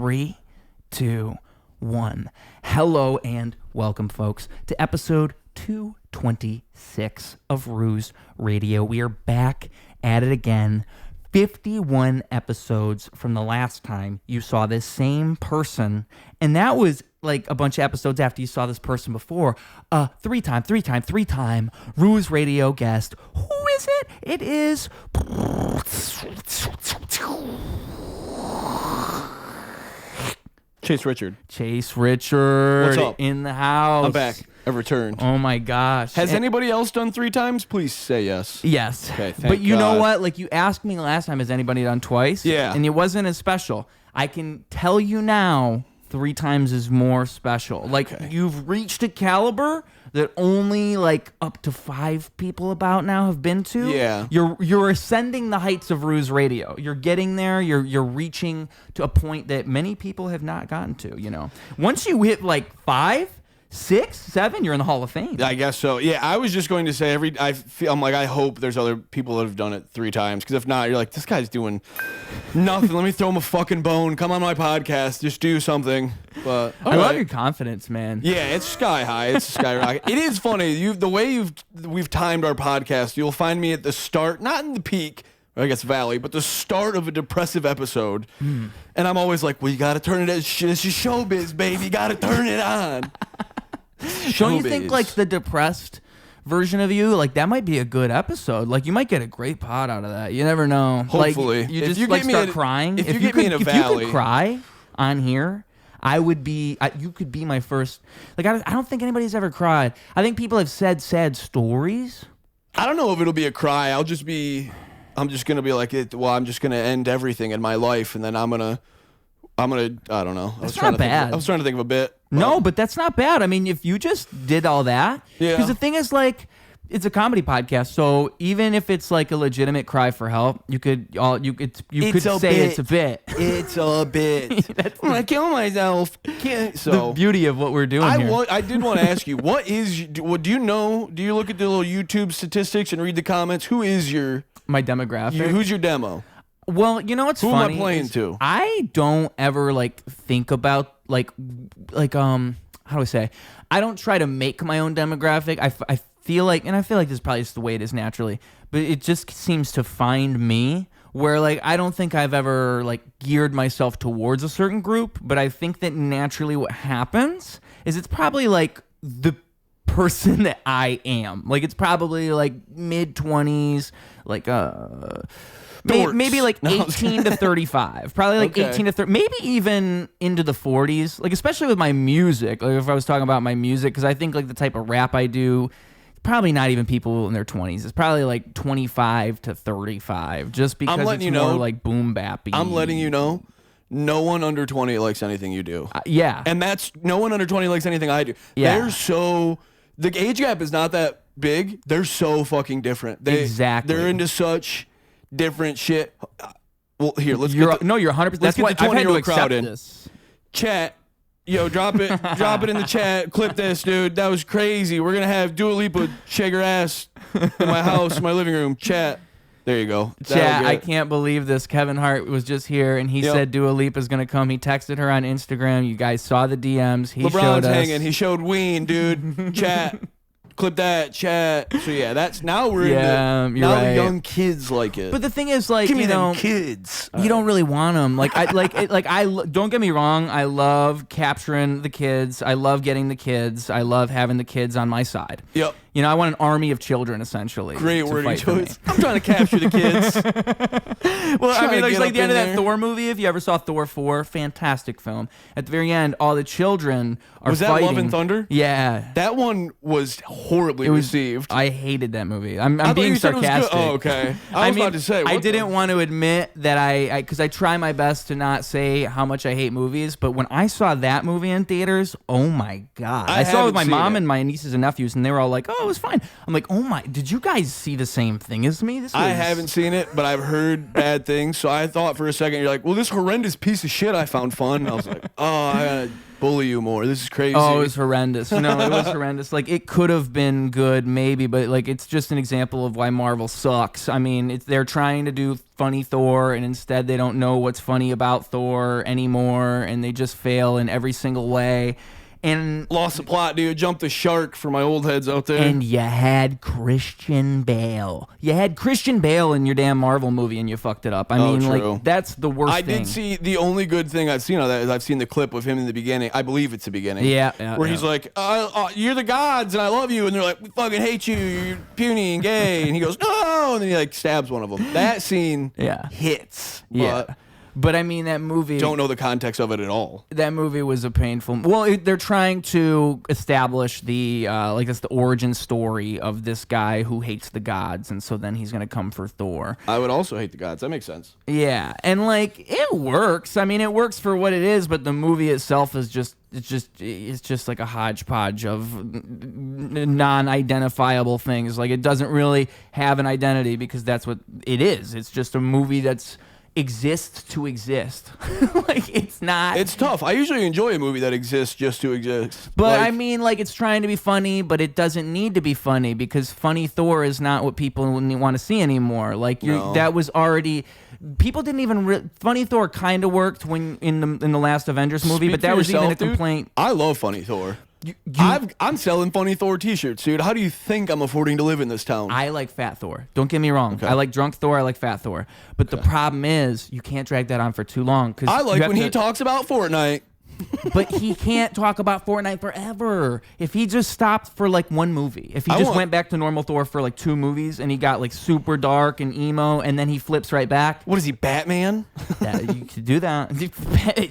3, 2, 1. Hello and welcome, folks, to episode 226 of Ruse Radio. We are back at it again. 51 episodes from the last time you saw this same person, and that was like a bunch of episodes after you saw this person before. Three-time Ruse Radio guest. Who is it? It is Chase Richard. What's up? In the house. I'm back. I've returned. Oh my gosh. Has anybody else done 3 times? Please say yes. Yes. Okay, thank but you know God. what? Like, you asked me last time, has anybody done twice? Yeah. And it wasn't as special. I can tell you now, 3 times is more special. Like, You've reached a caliber that only like up to 5 people about now have been to. Yeah. You're ascending the heights of Ruse Radio. You're getting there. You're reaching to a point that many people have not gotten to, you know. Once you hit like 5, 6, 7, you're in the Hall of Fame. I guess so. Yeah, I was just going to say I hope there's other people that have done it 3 times, because if not, you're like, this guy's doing nothing. Let me throw him a fucking bone. Come on my podcast. Just do something. But I love your confidence, man. Yeah, it's sky high. It's skyrocket. It is funny. The way we've timed our podcast, you'll find me at the start, not in the peak, or I guess valley, but the start of a depressive episode. And I'm always like, well, you got to turn it. This is showbiz, baby. You got to turn it on. Don't you think like the depressed version of you, like that might be a good episode? Like you might get a great pod out of that. You never know. Hopefully. Like, you just like start crying. If you get me in a valley, if you could cry on here, I would be. You could be my first. Like I don't think anybody's ever cried. I think people have said sad stories. I don't know if it'll be a cry. I'm just gonna be like, I'm just gonna end everything in my life, and then I'm gonna. I don't know. That's not bad. I was trying to think of a bit. No, but that's not bad. I mean, if you just did all that, yeah. Because the thing is, like, it's a comedy podcast, so even if it's like a legitimate cry for help, you could say it's a bit. It's a bit. I'm gonna kill myself. So the beauty of what we're doing here. I did want to ask you, do you know? Do you look at the little YouTube statistics and read the comments? Who is my demographic? Who's your demo? Well, you know what's funny? Who am I playing to? I don't ever like think about like how do I say? I don't try to make my own demographic. I feel like this is probably just the way it is naturally, but it just seems to find me where like I don't think I've ever like geared myself towards a certain group, but I think that naturally what happens is it's probably like the person that I am. Like it's probably like mid-20s, like maybe like 18 to 35. Probably like 18 to 30, maybe even into the 40s. Like especially with my music. Like if I was talking about my music, because I think like the type of rap I do, probably not even people in their 20s. It's probably like 25 to 35, just because it's more like boom bappy. I'm letting you know, no one under 20 likes anything you do. Yeah. And no one under 20 likes anything I do. Yeah. The age gap is not that big. They're so fucking different. Exactly. They're into such different shit. Well, here, let's you're get the 100%. Let's get the 20-year-old crowd in. This. Chat. Yo, drop it in the chat. Clip this, dude. That was crazy. We're going to have Dua Lipa shake her ass in my house, in my living room. Chat. There you go. Chat, I can't believe this. Kevin Hart was just here, and he said Dua Lipa's going to come. He texted her on Instagram. You guys saw the DMs. He LeBron's showed us. hanging. He showed Ween, dude. Chat. Clip that, chat. So yeah, that's now we're into right. The young kids like it. But the thing is, like, give me them kids. You don't really want them. Like don't get me wrong. I love capturing the kids. I love getting the kids. I love having the kids on my side. Yep. You know, I want an army of children, essentially. Great wording choice. I'm trying to capture the kids. Well, I mean, it's like the end of that Thor movie. If you ever saw Thor 4, fantastic film. At the very end, all the children are fighting. Was that Love and Thunder? Yeah. That one was horribly received. I hated that movie. I'm being sarcastic. Oh, okay. I was about to say. I didn't want to admit that because I try my best to not say how much I hate movies, but when I saw that movie in theaters, oh my God. I saw it with my mom and my nieces and nephews, and they were all like, oh, it was fine. I'm like, oh my, did you guys see the same thing as me? I haven't seen it, but I've heard bad things, so I thought for a second, you're like, well, this horrendous piece of shit I found fun. And I was like, oh, bully you more. This is crazy. Oh, it was horrendous. No, it was horrendous. Like, it could have been good, maybe, but like, it's just an example of why Marvel sucks. I mean, they're trying to do funny Thor, and instead they don't know what's funny about Thor anymore, and they just fail in every single way. And lost the plot, dude. Jumped the shark for my old heads out there. And you had Christian Bale. You had Christian Bale in your damn Marvel movie, and you fucked it up. I mean, true. like, that's the worst thing. I did see, the only good thing I've seen of that is I've seen the clip of him in the beginning. I believe it's the beginning. Yeah. Where he's like, you're the gods, and I love you. And they're like, we fucking hate you. You're puny and gay. And he goes, no. And then he, like, stabs one of them. That scene hits. Yeah. But I mean, that movie... Don't know the context of it at all. That movie was a painful... Well, they're trying to establish the, that's the origin story of this guy who hates the gods, and so then he's going to come for Thor. I would also hate the gods. That makes sense. Yeah, and, like, it works. I mean, it works for what it is, but the movie itself is just... It's just like a hodgepodge of non-identifiable things. Like, it doesn't really have an identity because that's what it is. It's just a movie that's... exists to exist. Like, it's not... It's tough. I usually enjoy a movie that exists just to exist. But, I mean, like, it's trying to be funny, but it doesn't need to be funny because funny Thor is not what people want to see anymore. Like, that was already... People didn't even... Funny Thor kind of worked when in the last Avengers movie, but that was even a complaint. I love Funny Thor. I'm selling Funny Thor t-shirts, dude. How do you think I'm affording to live in this town? I like Fat Thor. Don't get me wrong. Okay. I like Drunk Thor. I like Fat Thor. But the problem is you can't drag that on for too long. I like when he talks about Fortnite. But he can't talk about Fortnite forever. If he just stopped for like one movie, if he just went back to normal Thor for like 2 movies and he got like super dark and emo and then he flips right back. What is he, Batman? You could do that.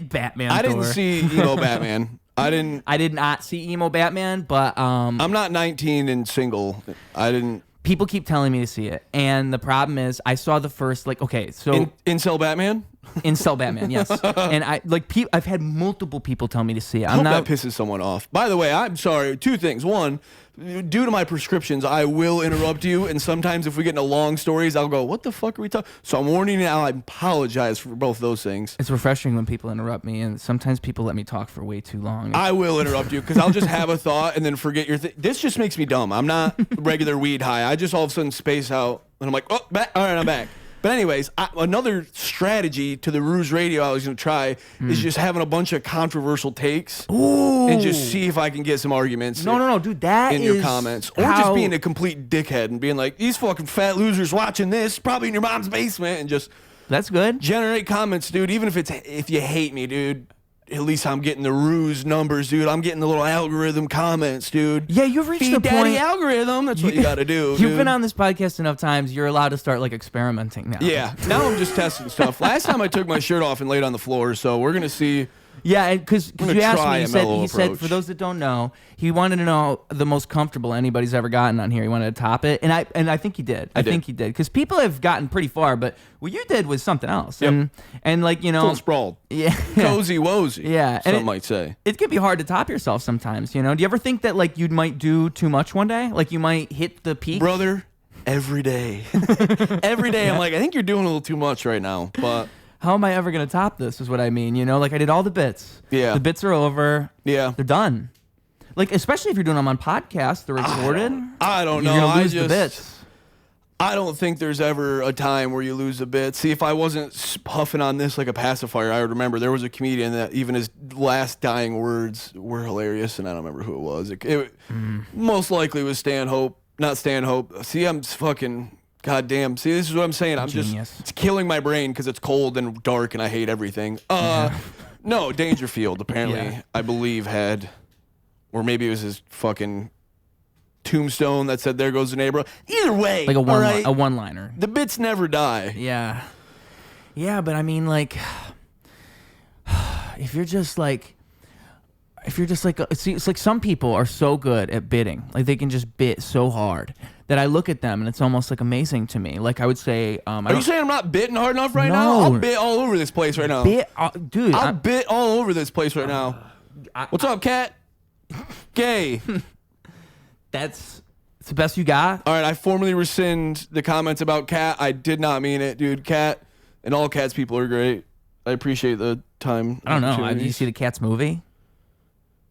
Batman I Thor. didn't see Batman. I did not see emo Batman, but I'm not 19 and single. I didn't. People keep telling me to see it, and the problem is, I saw the first Incel Batman. Incel Batman, yes. And I've had multiple people tell me to see it. I hope that pisses someone off. By the way, I'm sorry. 2 things. One, due to my prescriptions, I will interrupt you, and sometimes if we get into long stories, I'll go, what the fuck are we talking? So I'm warning you now. I apologize for both those things. It's refreshing when people interrupt me, and sometimes people let me talk for way too long. I will interrupt you, because I'll just have a thought and then forget your thing. This just makes me dumb. I'm not regular weed high. I just all of a sudden space out, and I'm like, oh, back. All right, I'm back. But anyways, another strategy to the Ruse Radio I was going to try is just having a bunch of controversial takes and just see if I can get some arguments. No, dude, that in your comments. Or just being a complete dickhead and being like, these fucking fat losers watching this, probably in your mom's basement, and just... That's good. Generate comments, dude. Even if you hate me, dude. At least I'm getting the Ruse numbers, dude. I'm getting the little algorithm comments, dude. Yeah, you've reached Feed the Daddy point. Algorithm. That's what you got to do. You've been on this podcast enough times. You're allowed to start like experimenting now. Yeah. Now I'm just testing stuff. Last time I took my shirt off and laid on the floor, so we're gonna see. Yeah, because you asked me, he said, approach. for those that don't know, he wanted to know the most comfortable anybody's ever gotten on here. He wanted to top it, and I think he did. I think he did, because people have gotten pretty far, but what you did was something else. Yep. And like, you know, full sprawled. Yeah, cozy wozy. Yeah, some might say it can be hard to top yourself sometimes. You know, do you ever think that like you might do too much one day? Like you might hit the peak, brother. Every day, every day, I'm like, I think you're doing a little too much right now, but. How am I ever going to top this is what I mean, you know? Like, I did all the bits. Yeah. The bits are over. Yeah. They're done. Like, especially if you're doing them on podcasts, they're recorded. I don't know. You're going to lose the bits. I don't think there's ever a time where you lose the bits. See, if I wasn't puffing on this like a pacifier, I would remember there was a comedian that even his last dying words were hilarious, and I don't remember who it was. It most likely was not Stanhope. See, I'm fucking... God damn. See, this is what I'm saying. I'm Genius. just... It's killing my brain because it's cold and dark and I hate everything. No, Dangerfield, apparently, I believe, had... Or maybe it was his fucking tombstone that said, there goes the neighbor. Either way. Like a one-liner. The bits never die. Yeah. Yeah, but I mean, like... If you're just like... See, it's like some people are so good at bidding. Like, they can just bit so hard that I look at them and it's almost like amazing to me. Like, I would say... Are you saying I'm not bitting hard enough right now? I'll bit all over this place right now. Dude. I'll bit all over this place right now. What's up, Cat? Gay. It's the best you got? All right, I formally rescind the comments about Cat. I did not mean it, dude. Cat and all Cat's people are great. I appreciate the time. I don't know. Did you see the Cats movie?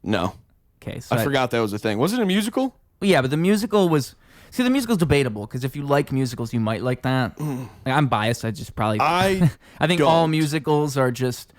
No. Okay, so I forgot that was a thing. Was it a musical? Yeah, but the musical was. See, the musical's debatable because if you like musicals, you might like that. Like, I'm biased. I just probably. I think all musicals are just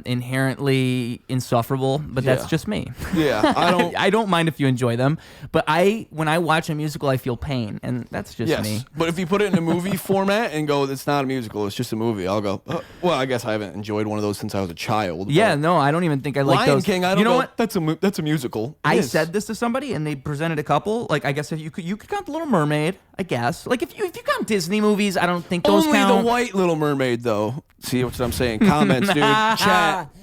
inherently insufferable, but that's just me. Yeah, I don't. I don't mind if you enjoy them, but when I watch a musical, I feel pain, and that's just me. But if you put it in a movie format and go, it's not a musical, it's just a movie, I'll go, well, I guess I haven't enjoyed one of those since I was a child. Yeah, no, I don't even think I like Lion those. King, I don't you know go, what? That's a musical. I said this to somebody, and they presented a couple. Like, I guess if you could count The Little Mermaid, I guess. Like, if you count Disney movies, I don't think those Only count. the white Little Mermaid, though. See what I'm saying? Comments, dude.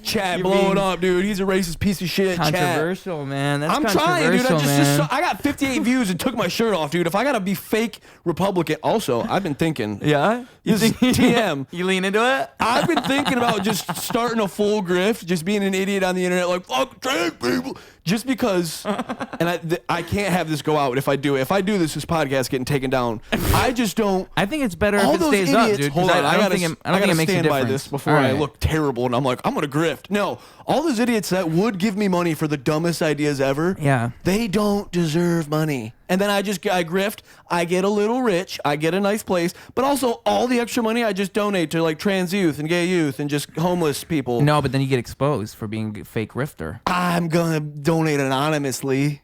Chat blowing up, dude. He's a racist piece of shit. Controversial, man. That's I'm controversial, trying, dude. man. I got 58 views and took my shirt off, dude. If I gotta be fake Republican, also, I've been thinking. Yeah? You think TM? You lean into it? I've been thinking about just starting a full grift, just being an idiot on the internet, like fuck trans people, just because. And I can't have this go out. If I do this podcast getting taken down. I just don't. I think it's better if it stays up, dude. Hold on, I don't think it makes a stand by difference. this before I look terrible, and I'm like, I'm gonna grift. No, all those idiots that would give me money for the dumbest ideas ever. Yeah. They don't deserve money. And then I grift, I get a little rich, I get a nice place, but also all the extra money I just donate to like trans youth and gay youth and just homeless people. No, but then you get exposed for being a fake grifter. I'm gonna donate anonymously.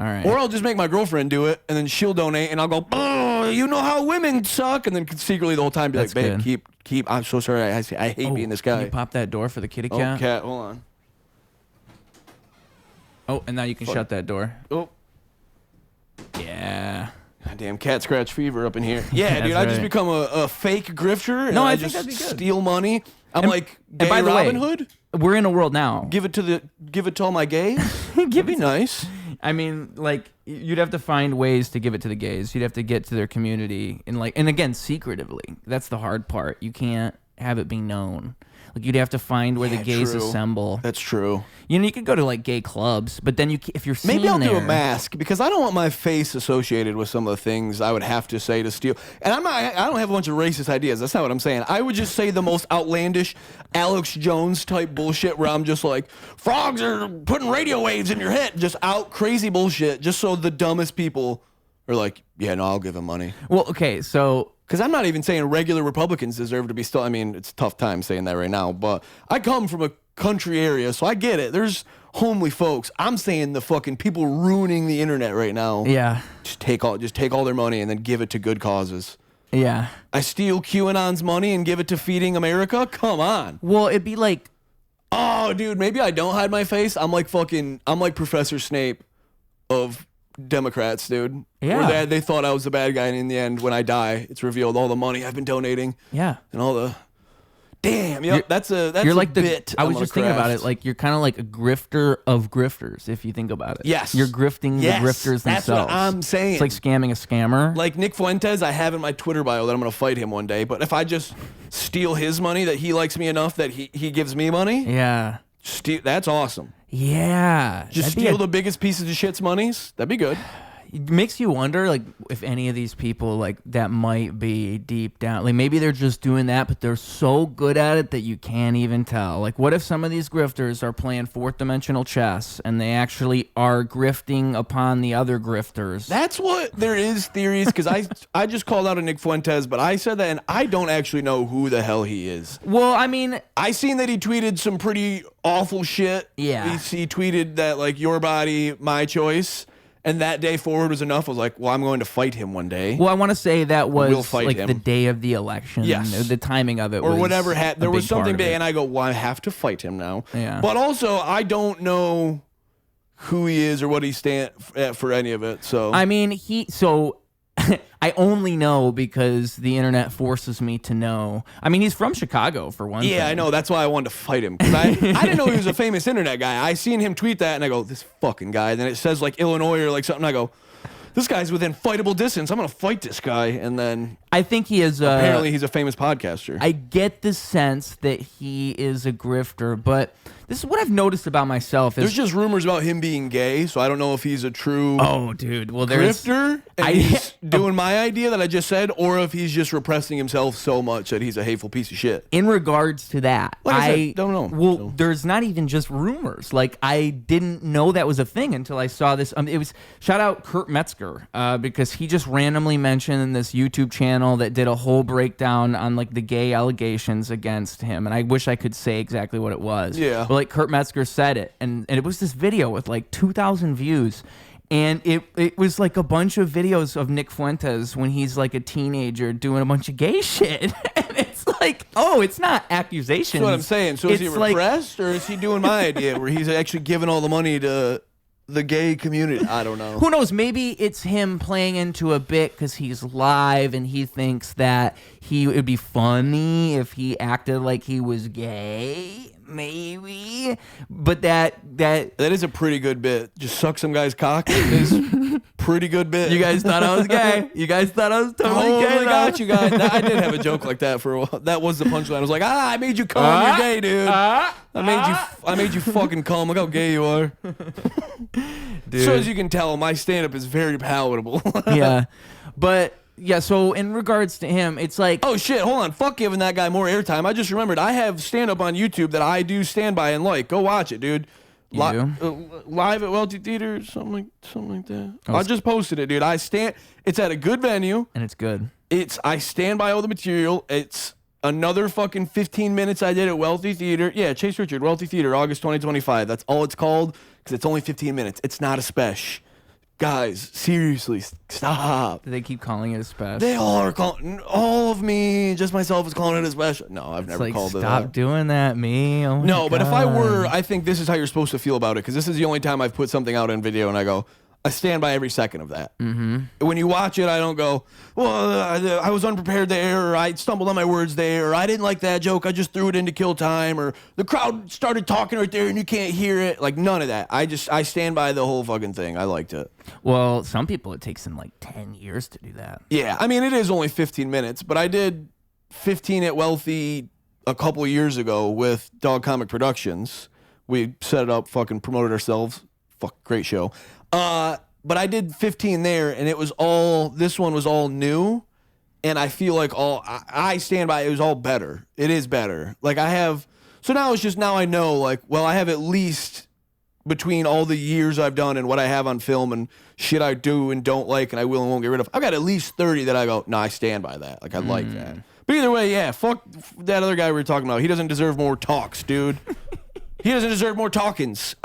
All right. Or I'll just make my girlfriend do it, and then she'll donate, and I'll go, oh, you know how women suck, and then secretly the whole time be That's like, babe, good. keep, I'm so sorry, I hate being this guy. Can you pop that door for the kitty Oh, cat? cat, hold on. Oh, and now you can shut that door. Oh. Yeah. Goddamn cat scratch fever up in here. Yeah, dude, I just right. become a fake grifter, and No, I I think just that'd be good. steal money. I'm like, gay and by the Robin way, Hood? We're in a world now. Give it to all my gays? That'd be nice. I mean, like, you'd have to find ways to give it to the gays. You'd have to get to their community and again, secretively. That's the hard part. You can't have it be known. Like, you'd have to find where the gays true. assemble. That's true. You know, you could go to like gay clubs, but then if you're seen Maybe I'll do a there- mask because I don't want my face associated with some of the things I would have to say to steal. And I don't have a bunch of racist ideas. That's not what I'm saying. I would just say the most outlandish Alex Jones type bullshit where I'm just like, frogs are putting radio waves in your head. Just out crazy bullshit. Just so the dumbest people are like, yeah, no, I'll give him money. Well, okay, so Because I'm not even saying regular Republicans deserve to be still. I mean, it's a tough time saying that right now, but I come from a country area, so I get it. There's homely folks. I'm saying the fucking people ruining the internet right now. yeah, Just take all their money and then give it to good causes. yeah. I steal QAnon's money and give it to feeding America? Come on. Well, it'd be like, Oh, dude, maybe I don't hide my face. I'm like Professor Snape of Democrats, dude. Yeah. Where they thought I was the bad guy, and in the end, when I die, it's revealed all the money I've been donating. yeah. And all the damn, yep, that's a You're like a the bit. I was I'm just gonna thinking about craft. it. Like, you're kind of like a grifter of grifters, if you think about it. Yes. You're grifting Yes, the grifters that's themselves. what I'm saying. It's like scamming a scammer. Like Nick Fuentes, I have in my Twitter bio that I'm gonna fight him one day. But if I just steal his money, that he likes me enough that he gives me money, yeah. that's awesome. Yeah. Just That'd be steal the biggest pieces of shit's monies. That'd be good. It makes you wonder, like, if any of these people, like, that might be deep down. Like, maybe they're just doing that, but they're so good at it that you can't even tell. Like, what if some of these grifters are playing fourth dimensional chess and they actually are grifting upon the other grifters? That's what there is theories, because I just called out a Nick Fuentes, but I said that, and I don't actually know who the hell he is. Well, I mean, I seen that he tweeted some pretty awful shit. Yeah. He tweeted that, like, your body, my choice. And that day forward was enough. I was like, well, I'm going to fight him one day. well, I want to say that was We'll fight like him. the day of the election. Yes. The timing of it or was whatever. There was something big, big. and I go, well, I have to fight him now. Yeah. But also, I don't know who he is or what he stands for any of it. So I mean, I only know because the internet forces me to know. I mean, he's from Chicago, for one thing. yeah, I know. That's why I wanted to fight him. 'Cause I didn't know he was a famous internet guy. I seen him tweet that, and I go, this fucking guy. And then it says, like, Illinois or, like, something. I go, this guy's within fightable distance. I'm going to fight this guy. And then I think he is. Apparently, he's a famous podcaster. I get the sense that he is a grifter, but this is what I've noticed about myself. There's just rumors about him being gay, so I don't know if he's a true dude. Well, there's grifter and he's doing my idea that I just said, or if he's just repressing himself so much that he's a hateful piece of shit. In regards to that, like I said, don't know. Well, there's not even just rumors. Like, I didn't know that was a thing until I saw this. It was shout out Kurt Metzger because he just randomly mentioned in this YouTube channel that did a whole breakdown on like the gay allegations against him, and I wish I could say exactly what it was. Yeah. But like Kurt Metzger said it, and it was this video with like 2,000 views. And it was like a bunch of videos of Nick Fuentes when he's like a teenager doing a bunch of gay shit. And it's like, it's not accusations. That's what I'm saying. So is he repressed or is he doing my idea where he's actually giving all the money to the gay community? I don't know. Who knows? Maybe it's him playing into a bit because he's live and he thinks that it would be funny if he acted like he was gay. Maybe, but that is a pretty good bit. Just suck some guy's cock is pretty good bit. You guys thought I was gay. You guys thought I was totally gay. I got you guys. I did have a joke like that for a while. That was the punchline. I was like, I made you come. You're gay, dude. I made you fucking come. Look how gay you are. Dude. So as you can tell, my stand-up is very palatable. Yeah, but. Yeah, so in regards to him, it's like... Oh, shit, hold on. Fuck giving that guy more airtime. I just remembered I have stand-up on YouTube that I do stand by and like. Go watch it, dude. Live at Welty Theater, something like that. I just posted it, dude. It's at a good venue. And it's good. I stand by all the material. It's another fucking 15 minutes I did at Welty Theater. Yeah, Chase Richard, Welty Theater, August 2025. That's all it's called because it's only 15 minutes. It's not a special. Guys, seriously, stop. Do they keep calling it a special? They all are calling, all of me, just myself is calling it a special. No, I've never called it that. Stop doing that, me. Oh no, but if I were, I think this is how you're supposed to feel about it, because this is the only time I've put something out in video and I go, I stand by every second of that. Mm-hmm. When you watch it, I don't go, well, I was unprepared there, or I stumbled on my words there, or I didn't like that joke, I just threw it in to kill time, or the crowd started talking right there and you can't hear it. Like, none of that. I stand by the whole fucking thing. I liked it. Well, some people, it takes them like 10 years to do that. Yeah, I mean, it is only 15 minutes, but I did 15 at Wealthy a couple of years ago with Dog Comic Productions. We set it up, fucking promoted ourselves. Fuck, great show. But I did 15 there, and this one was all new, and I feel like I stand by it was all better. It is better. Like so now I know, like, well, I have at least between all the years I've done and what I have on film and shit I do and don't like and I will and won't get rid of, I've got at least 30 that I go, no, I stand by that. Like, I like that. But either way, yeah, fuck that other guy we were talking about. He doesn't deserve more talks, dude. He doesn't deserve more talkings.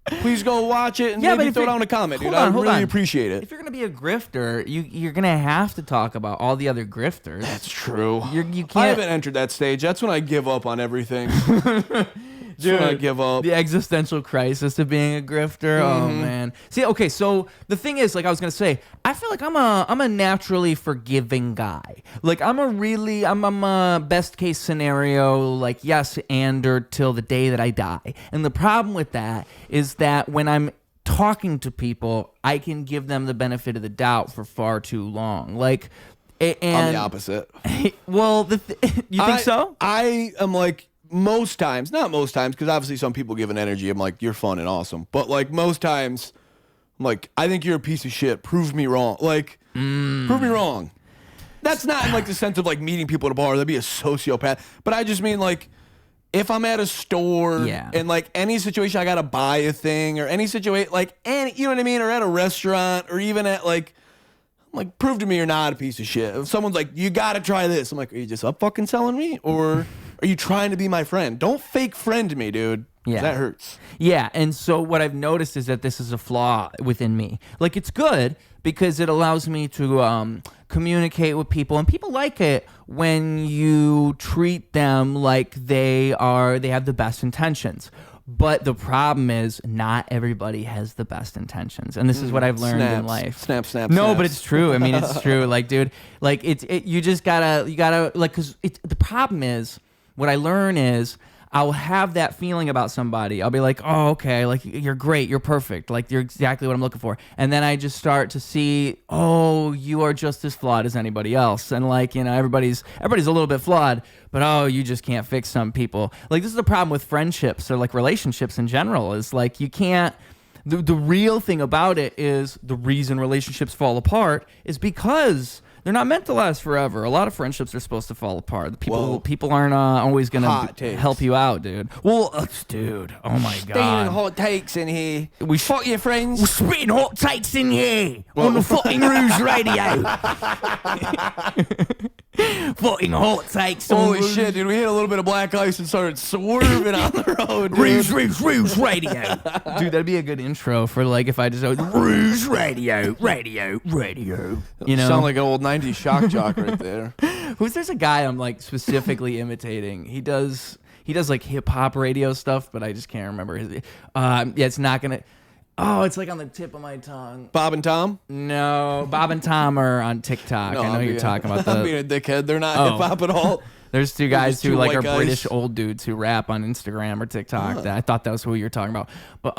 Please go watch it and maybe throw down a comment, dude. I really appreciate it. If you're going to be a grifter, you're going to have to talk about all the other grifters. That's true. You can't. I haven't entered that stage. That's when I give up on everything. Dude, I give up. The existential crisis of being a grifter. Oh man. See, okay, so the thing is, like I was gonna say, I feel like I'm a naturally forgiving guy. Like I'm a best case scenario, like yes, ander till the day that I die. And the problem with that is that when I'm talking to people, I can give them the benefit of the doubt for far too long. Like, and I'm the opposite. Well, you think so? I am like. Most times, not most times, because obviously some people give an energy. I'm like, you're fun and awesome. But like most times, I'm like, I think you're a piece of shit. Prove me wrong. Like, prove me wrong. That's not in like the sense of like meeting people at a bar. That'd be a sociopath. But I just mean like, if I'm at a store and like any situation I gotta buy a thing or any situation, like any, you know what I mean? Or at a restaurant or even at like, I'm like, prove to me you're not a piece of shit. If someone's like, you gotta try this. I'm like, are you just up fucking selling me? Or are you trying to be my friend? Don't fake friend me, dude. Yeah. That hurts. Yeah, and so what I've noticed is that this is a flaw within me. Like, it's good because it allows me to communicate with people, and people like it when you treat them like they have the best intentions. But the problem is not everybody has the best intentions. And this is what I've learned in life. Snap. No, but it's true. I mean, it's true. Like, dude, like you just gotta, like, cause the problem is, what I learn is I'll have that feeling about somebody. I'll be like, oh, okay, like you're great, you're perfect, like you're exactly what I'm looking for. And then I just start to see, oh, you are just as flawed as anybody else. And like, you know, everybody's a little bit flawed, but oh, you just can't fix some people. Like this is the problem with friendships or like relationships in general is like you can't. The real thing about it is the reason relationships fall apart is because they're not meant to last forever. A lot of friendships are supposed to fall apart. People aren't always going to help you out, dude. Well, dude, oh my God. Spitting hot takes in here. We fuck your friends. We're spitting hot takes in here on the fucking Ruse Radio. Fucking hot takes. Holy shit, dude. We hit a little bit of black ice and started swerving on the road, dude. Ruse Radio. Dude, that'd be a good intro for like if I just Ruse Radio. You know? Sound like an old 90s shock jock right there. There's a guy I'm like specifically imitating. He does like hip hop radio stuff, but I just can't remember his. Yeah, it's not gonna. Oh, it's like on the tip of my tongue. Bob and Tom? No, Bob and Tom are on TikTok. No, I know you're talking about I'm being a dickhead. They're not hip hop at all. There's two guys who like are guys. British old dudes who rap on Instagram or TikTok. I thought that was who you were talking about. But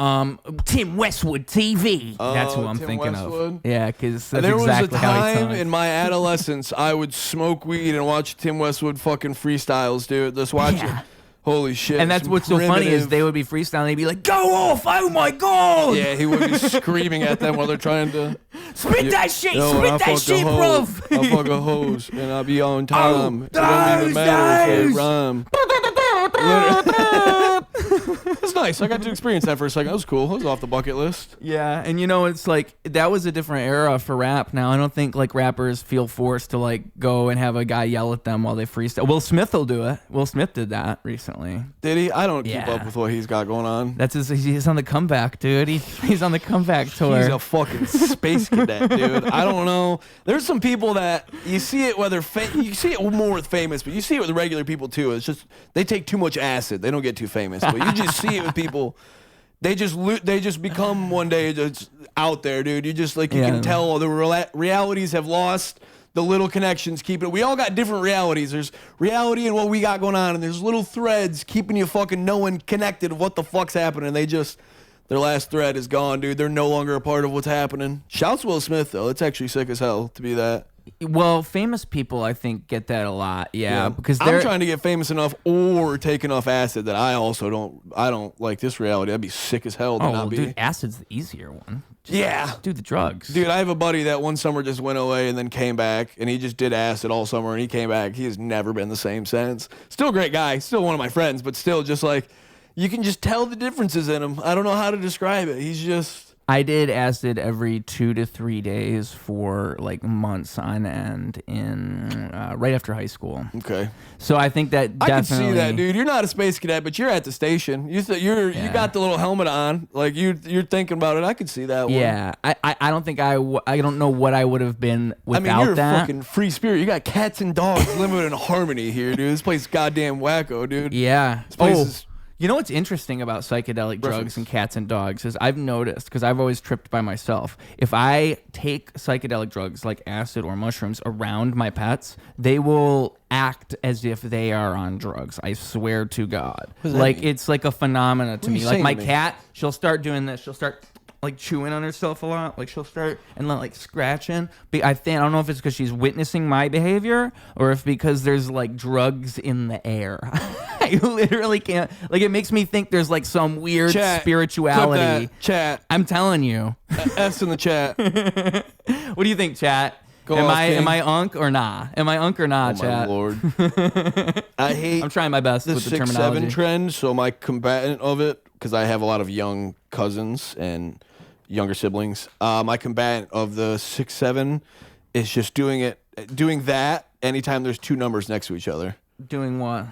Tim Westwood TV. That's who I'm Tim thinking Westwood? of. Yeah, because that's There exactly was a how he time talks. in my adolescence I would smoke weed and watch Tim Westwood fucking freestyles, dude. Just watch it. Holy shit. And that's what's so funny is they would be freestyling. They'd be like, "Go off! Oh my God!" Yeah, he would be screaming at them while they're trying to spit that shit, spit that shit, bro. I'll fuck a hose and I'll be on time. It don't even those, matter if it those. rhyme. It's nice. I got to experience that for a second. That was cool. It was off the bucket list. Yeah, and you know, it's like that was a different era for rap. Now I don't think like rappers feel forced to like go and have a guy yell at them while they freestyle. Will Smith will do it. Will Smith did that recently. Did he? I don't keep up with what he's got going on. That's he's on the comeback, dude. He's on the comeback tour. He's a fucking space cadet, dude. I don't know. There's some people that you see it whether you see it more with famous, but you see it with regular people too. It's just they take too much acid. They don't get too famous, but you just see it with people. They just become one day just out there, dude. You just like you can tell the realities have lost the little connections. We all got different realities. There's reality and what we got going on, and there's little threads keeping you fucking knowing connected of what the fuck's happening. Their last thread is gone, dude. They're no longer a part of what's happening. Shouts Will Smith though. It's actually sick as hell to be that. Well, famous people, I think, get that a lot. Yeah, because I'm trying to get famous enough or take enough acid that I don't like this reality. I'd be sick as hell to not be. Dude, acid's the easier one. Just do the drugs. Dude, I have a buddy that one summer just went away and then came back, and he just did acid all summer, and he came back. He has never been the same since. Still a great guy, still one of my friends, but still just like, you can just tell the differences in him. I don't know how to describe it. He's just... I did acid every 2 to 3 days for like months on end in right after high school. Okay. So I think that I definitely... can see that, dude. You're not a space cadet, but you're at the station. You got the little helmet on. Like you're thinking about it. I could see that one. Yeah. I don't think I don't know what I would have been without that. I mean, you're a fucking free spirit. You got cats and dogs living in harmony here, dude. This place is goddamn wacko, dude. Yeah. This place is... You know what's interesting about psychedelic drugs and cats and dogs is I've noticed, because I've always tripped by myself, if I take psychedelic drugs like acid or mushrooms around my pets, they will act as if they are on drugs. I swear to God. Like, it's like a phenomena to me. Like, my cat, she'll start doing this. She'll start... like chewing on herself a lot. Like she'll start and like scratching. I don't know if it's because she's witnessing my behavior or if because there's like drugs in the air. I literally can't. Like it makes me think there's like some weird spirituality. Chat. I'm telling you. S in the chat. What do you think, chat? Am I unk or nah? Am I unk or nah, chat? My Lord. I'm trying my best with the terminology. 6'7" trend, so my combatant of it, because I have a lot of young cousins and younger siblings, my combatant of the 6'7" is just doing that anytime there's two numbers next to each other. Doing what?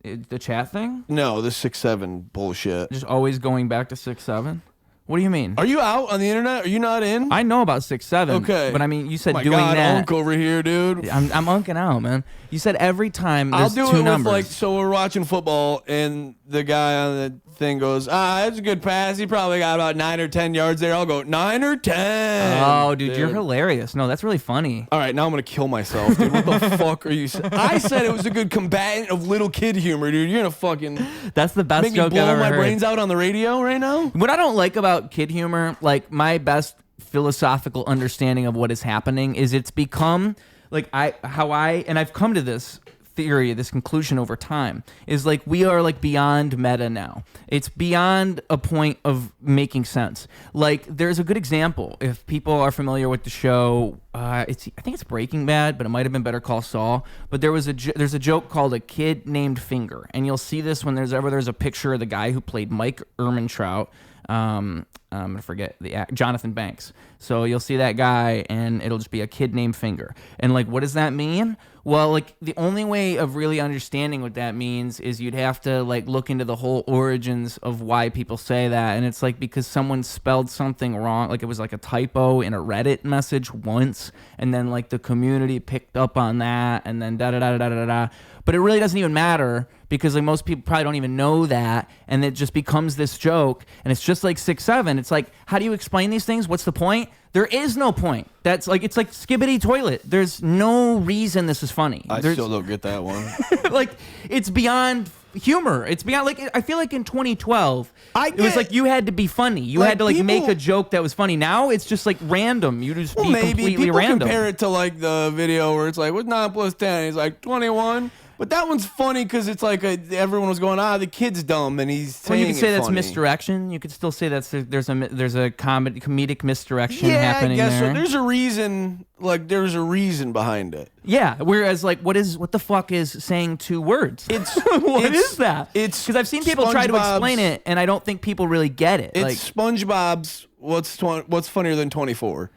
The chat thing? No, the 6'7" bullshit. Just always going back to 6'7"? What do you mean? Are you out on the internet? Are you not in? I know about 6'7". Okay. But I mean, you said my doing God, that. Unk over here, dude. I'm unking out, man. You said every time there's I'll do two it numbers. with so we're watching football and the guy on the thing goes, that's a good pass. He probably got about 9 or 10 yards there. I'll go 9 or 10. Oh, dude, you're hilarious. No, that's really funny. All right, now I'm gonna kill myself, dude. What the fuck are you saying? I said it was a good combatant of little kid humor, dude. You're gonna fucking that's the best make joke me blow I've ever my heard. brains out on the radio right now. What I don't like about kid humor, like my best philosophical understanding of what is happening is it's become like I've come to this theory, this conclusion over time, is like we are like beyond meta now. It's beyond a point of making sense. Like there's a good example if people are familiar with the show. I think it's Breaking Bad, but it might have been Better Call Saul. But there's a joke called A Kid Named Finger, and you'll see this when there's a picture of the guy who played Mike Ehrmantraut. I'm gonna forget Jonathan Banks. So you'll see that guy, and it'll just be a kid named Finger. And like, what does that mean? Well, like the only way of really understanding what that means is you'd have to like look into the whole origins of why people say that. And it's like because someone spelled something wrong, like it was like a typo in a Reddit message once, and then like the community picked up on that, and then da da da da da da. But it really doesn't even matter because like most people probably don't even know that, and it just becomes this joke, and it's just like 6'7". It's like, how do you explain these things? What's the point? There is no point. That's like, it's like Skibidi Toilet. There's no reason this is funny. I still don't get that one. Like, it's beyond humor. It's beyond, like, I feel like in 2012, it was like you had to be funny. You had to like make a joke that was funny. Now it's just like random. You just be completely people random. Compare it to like the video where it's like, what's 9 plus 10? He's like 21. But that one's funny because it's like everyone was going, the kid's dumb, and he's saying you could say that's funny. Misdirection. You could still say there's a comedic misdirection happening there. Yeah, I guess there. so. There's a reason. Like there's a reason behind it. Yeah. Whereas like what the fuck is saying 2 words? What is that? It's because I've seen people try to explain it, and I don't think people really get it. It's like SpongeBob's. What's funnier than 24?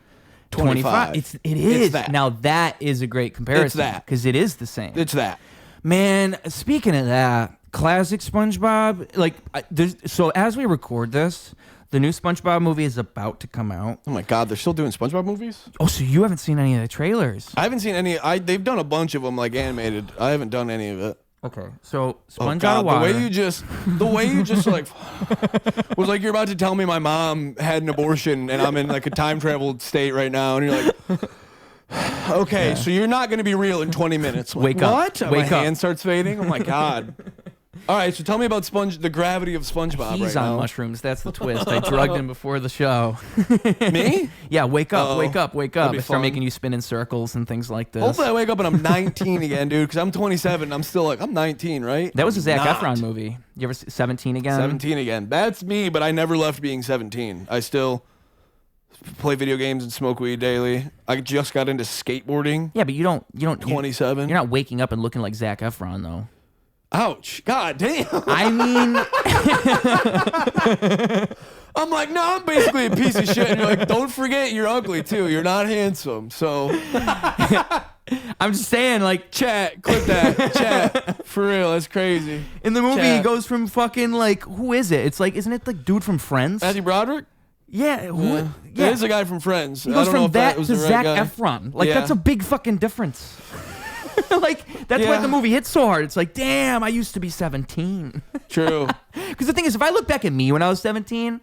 25. It is. It's that. Now that is a great comparison. It's that because it is the same. It's that. Man, speaking of that, classic SpongeBob, like, so as we record this, the new SpongeBob movie is about to come out. Oh my God, they're still doing SpongeBob movies? Oh, so you haven't seen any of the trailers? I haven't seen any. They've done a bunch of them, like animated. I haven't done any of it. Okay, so Sponge out of water. The way you just like was like you're about to tell me my mom had an abortion and I'm in like a time travel state right now, and you're like. Okay, yeah. So you're not going to be real in 20 minutes. Wake up. What? My hand starts fading? Oh, my God. All right, so tell me about the gravity of SpongeBob He's right on now. mushrooms. That's the twist. I drugged him before the show. Me? Yeah, wake up, wake up. I start fun. making you spin in circles and things like this. Hopefully I wake up and I'm 19 again, dude, because I'm 27 and I'm still like, I'm 19, right? That was a Zac Efron movie. You ever see 17 again? 17 again. That's me, but I never left being 17. I still play video games and smoke weed daily. I just got into skateboarding. Yeah, but you don't 27. You're not waking up and looking like Zac Efron though. Ouch. God damn. I mean I'm like, no, I'm basically a piece of shit. And you're like, don't forget you're ugly too. You're not handsome. So I'm just saying, like, chat, clip that. Chat. For real, that's crazy. In the movie, he goes from fucking like, who is it? It's like, isn't it the dude from Friends? Matthew Broderick? Yeah, yeah. It is a guy from Friends. He goes from that to Zac Efron. Like, that's a big fucking difference. Like, that's why the movie hits so hard. It's like, damn, I used to be 17. True. Because the thing is, if I look back at me when I was 17,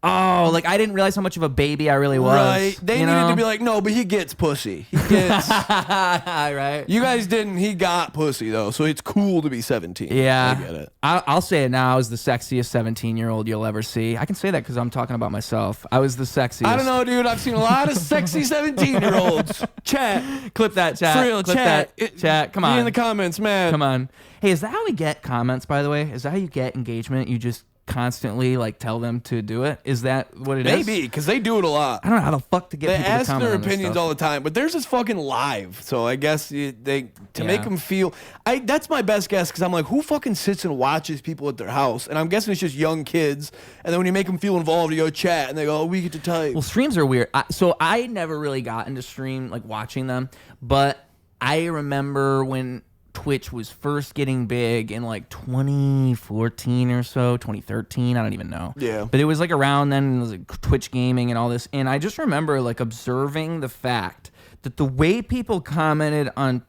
like, I didn't realize how much of a baby I really was. Right. They needed to be like, no, but he gets pussy. He gets. Right. You guys didn't. He got pussy, though, so it's cool to be 17. Yeah. I get it. I'll say it now. I was the sexiest 17-year-old you'll ever see. I can say that because I'm talking about myself. I was the sexiest. I don't know, dude. I've seen a lot of sexy 17-year-olds. Chat. Clip that, chat. For real, clip chat. That. Chat, come on. Be in the comments, man. Come on. Hey, is that how we get comments, by the way? Is that how you get engagement? You just constantly like tell them to do it? Is that what it is? Maybe, because they do it a lot. I don't know how the fuck to get they people to ask comment their on this opinions stuff. all the time, but theirs is fucking live. So I guess make them feel. That's my best guess, because I'm like, who fucking sits and watches people at their house? And I'm guessing it's just young kids. And then when you make them feel involved, you go chat, and they go, we get to type. Well, streams are weird. So I never really got into stream, like watching them, but I remember when Twitch was first getting big in like 2014 or so, 2013, I don't even know. Yeah. But it was like around then, it was like Twitch gaming and all this. And I just remember like observing the fact that the way people commented on,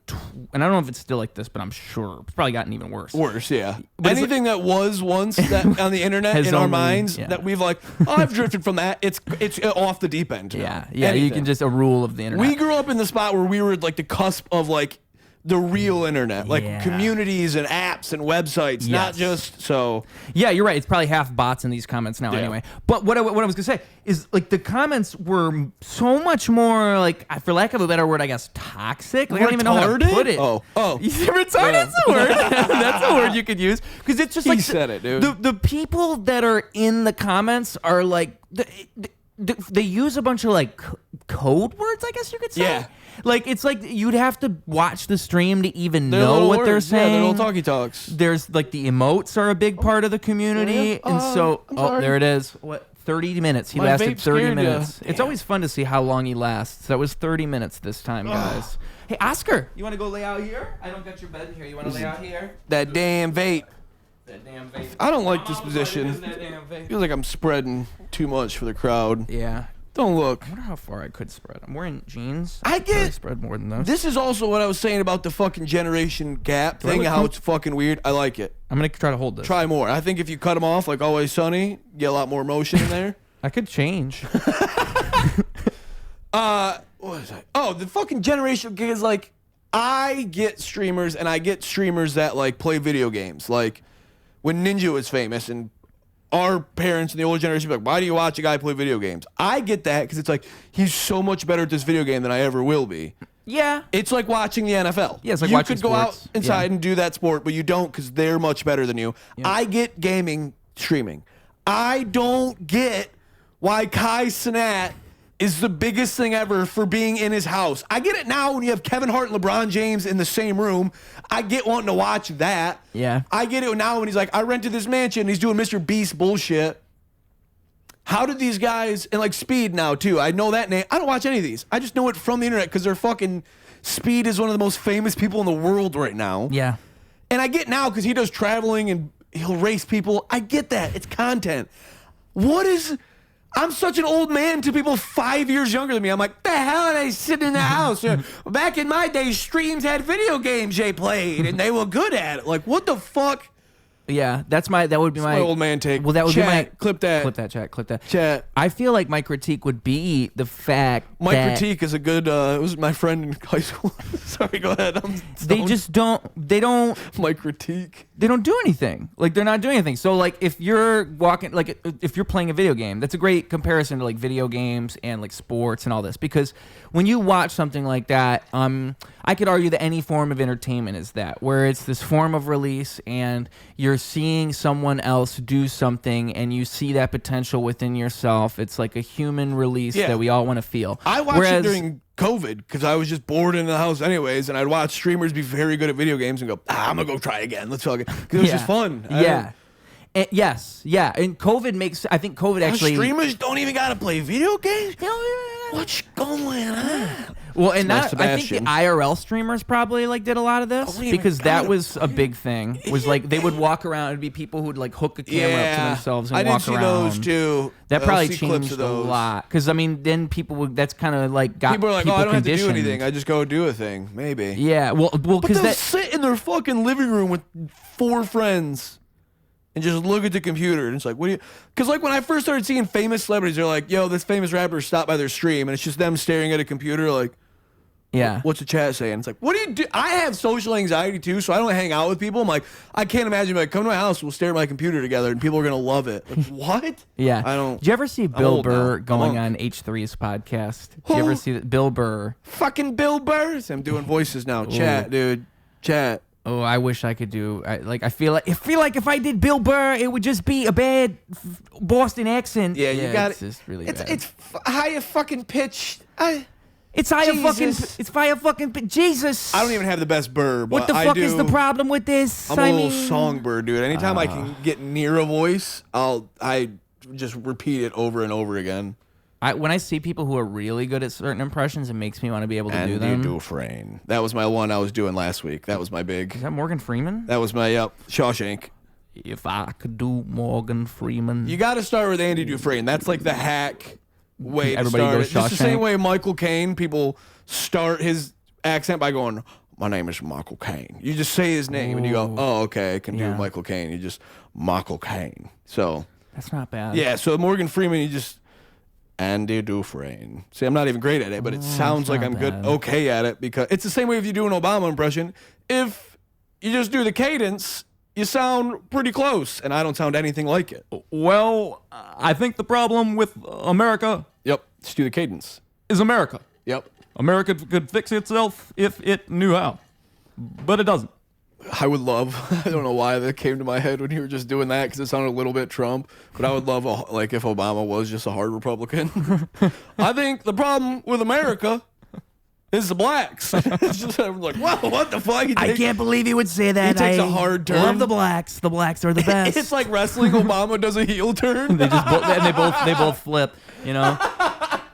and I don't know if it's still like this, but I'm sure it's probably gotten even worse. Worse, yeah. But Anything that was once that on the internet Has in our only- minds yeah. that we've like, oh, I've drifted from that. It's off the deep end. Yeah, now. yeah. You Anything. can just a rule of the internet. We grew up in the spot where we were like the cusp of like the real internet, like Yeah. communities and apps and websites, not Yes. just so. Yeah, you're right. It's probably half bots in these comments now, Yeah. anyway. But what I was gonna say is like the comments were so much more like, for lack of a better word, I guess, toxic. Like, I don't even know how to Retarded? put it. Oh. Retarded. That's the word. That's the word you could use because it's just He like said it, dude. The people that are in the comments are like they use a bunch of like code words, I guess you could say. Yeah. Like it's like you'd have to watch the stream to even They're know little what they're words. Yeah, saying. they're little talkie talks. There's like the emotes are a big part of the community, and so I'm sorry. there it is. What 30 minutes? He My lasted vape 30 scared ya. minutes. It's Damn. always fun to see how long he lasts. That was 30 minutes this time, guys. Hey, Oscar, you want to go lay out here? I don't got your bed in here. You want to lay out here? That damn vape. That damn vape. I don't like this I'm position. outside, it is that damn vape. Feels like I'm spreading too much for the crowd. Yeah. Don't look. I wonder how far I could spread. I'm wearing jeans. I could probably get- spread more than this. This is also what I was saying about the fucking generation gap thing, look how com- it's fucking weird. I like it. I'm gonna try to hold this. Try more. I think if you cut them off like Always Sunny, get a lot more motion in there. I could change. What is that? Oh, the fucking generation gig is like, I get streamers and I get streamers that like play video games. Like when Ninja was famous and our parents and the older generation be like, why do you watch a guy play video games? I get that because it's like, he's so much better at this video game than I ever will be. Yeah. It's like watching the NFL. Yeah, it's like you watching could go sports. out inside Yeah. and do that sport, but you don't because they're much better than you. I get gaming streaming. I don't get why Cenat is the biggest thing ever for being in his house. I get it now when you have Kevin Hart and LeBron James in the same room. I get wanting to watch that. Yeah. I get it now when he's like, I rented this mansion and he's doing Mr. Beast bullshit. How did these guys, and like Speed now too, I know that name. I don't watch any of these. I just know it from the internet because they're fucking, Speed is one of the most famous people in the world right now. Yeah. And I get now because he does traveling and he'll race people. I get that. It's content. I'm such an old man to people 5 years younger than me. I'm like, the hell are they sitting in the house? Back in my day, streams had video games they played and they were good at it. Like, what the fuck? Yeah, that would be My old man take. Well, that would Chat, be my clip that. Clip that, chat. Clip that. Chat. I feel like my critique would be the fact My that critique is a good, it was my friend in high school. Sorry, go ahead. they just don't. They don't. My critique. They don't do anything. Like they're not doing anything. So like if you're walking, like if you're playing a video game, that's a great comparison to like video games and like sports and all this because when you watch something like that, I could argue that any form of entertainment is that where it's this form of release and you're seeing someone else do something and you see that potential within yourself. It's like a human release that we all want to feel. I watched it during COVID because I was just bored in the house anyways, and I'd watch streamers be very good at video games and go, I'm gonna go try again. Let's talk. Because it was just fun. Yes. And COVID makes. I think COVID actually. Streamers don't even gotta play video games. What's going on? Well, and Nice that, I think the Sebastian. IRL streamers probably like did a lot of this even because that gotta was a big thing. Was like they would walk around. It'd be people who'd like hook a camera up to themselves and I walk did see around. those too. That I'll probably see clips changed of a those. lot because I mean, then people would. That's kind of like got People are like, oh, I don't have to do conditioned. anything. I just go do a thing. Maybe. Yeah, well, But because they'll that. sit in their fucking living room with 4 friends and just look at the computer. And it's like, what do you... Because like when I first started seeing famous celebrities, they're like, yo, this famous rapper stopped by their stream. And it's just them staring at a computer like, Yeah. what's the chat saying? It's like, what do you do? I have social anxiety too, so I don't hang out with people. I'm like, I can't imagine like, come to my house, we'll stare at my computer together and people are going to love it. Like, what? Yeah. I don't... Did you ever see Bill old now. Burr I'm going old. on H3's podcast? Did you ever Who? see that? Bill Burr. Fucking Bill Burr. I'm doing voices now. Chat, dude. Chat. Oh, I wish I could do. I feel like if I did Bill Burr, it would just be a bad Boston accent. Yeah, you got it's it. just really It's bad. it's higher fucking pitch. It's higher fucking. Jesus. It's higher fucking. Jesus. I don't even have the best burr, but What the I fuck do. is the problem with this? I'm a I little mean, songbird, dude. Anytime I can get near a voice, I just repeat it over and over again. when I see people who are really good at certain impressions, it makes me want to be able to do them. Dufresne. That was my one I was doing last week. That was my big. Is that Morgan Freeman? That was my Shawshank. If I could do Morgan Freeman. You got to start with Andy Dufresne. That's like the hack way Everybody to start goes it. Just the Shawshank. same way Michael Caine, people start his accent by going, my name is Michael Caine. You just say his name and you go, oh, okay, I can do Michael Caine. You just, Michael Caine. So. That's not bad. Yeah, so Morgan Freeman, you just, Andy Dufresne. See, I'm not even great at it, but it sounds like I'm good, okay at it, because it's the same way if you do an Obama impression. If you just do the cadence, you sound pretty close, and I don't sound anything like it. Well, I think the problem with America Yep, just do the cadence. is America. Yep. America could fix itself if it knew how, but it doesn't. I would love, I don't know why that came to my head when you were just doing that, because it sounded a little bit Trump, but I would love, like, if Obama was just a hard Republican. I think the problem with America is the blacks. It's just like, whoa, what the fuck? I can't believe he would say that. He takes a hard turn. Love the blacks. The blacks are the best. It's like wrestling. Obama does a heel turn. They just they both flip. You know,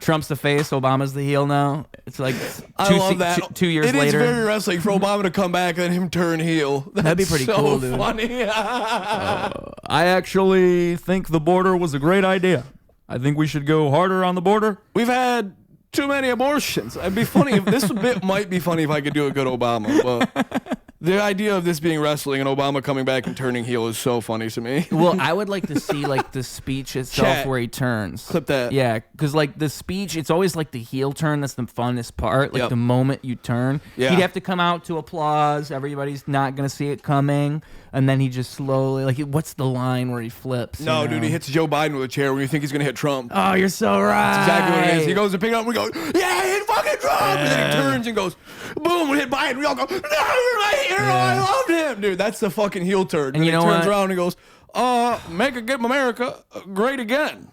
Trump's the face, Obama's the heel now. It's like I love that. 2 years later. It is very wrestling for Obama to come back and him turn heel. That'd be pretty cool, dude. Funny. I actually think the border was a great idea. I think we should go harder on the border. We've had too many abortions. It'd be funny if this bit might be funny if I could do a good Obama, but the idea of this being wrestling and Obama coming back and turning heel is so funny to me. Well, I would like to see like the speech itself Chat. where he turns. Clip that. Yeah, because like the speech, it's always like the heel turn. That's the funnest part. Like Yep. the moment you turn, Yeah. he'd have to come out to applause. Everybody's not gonna see it coming, and then he just slowly like, what's the line where he flips? No, you know? dude, he hits Joe Biden with a chair when you think he's going to hit Trump. Oh, you're so right. That's exactly what it is. He goes to pick it up and we go, yeah, hit fucking Trump! And then he turns and goes, boom, we hit Biden. We all go, no, you're my hero. I loved him. Dude, that's the fucking heel turn. And you know he turns what? around and goes, make America great again.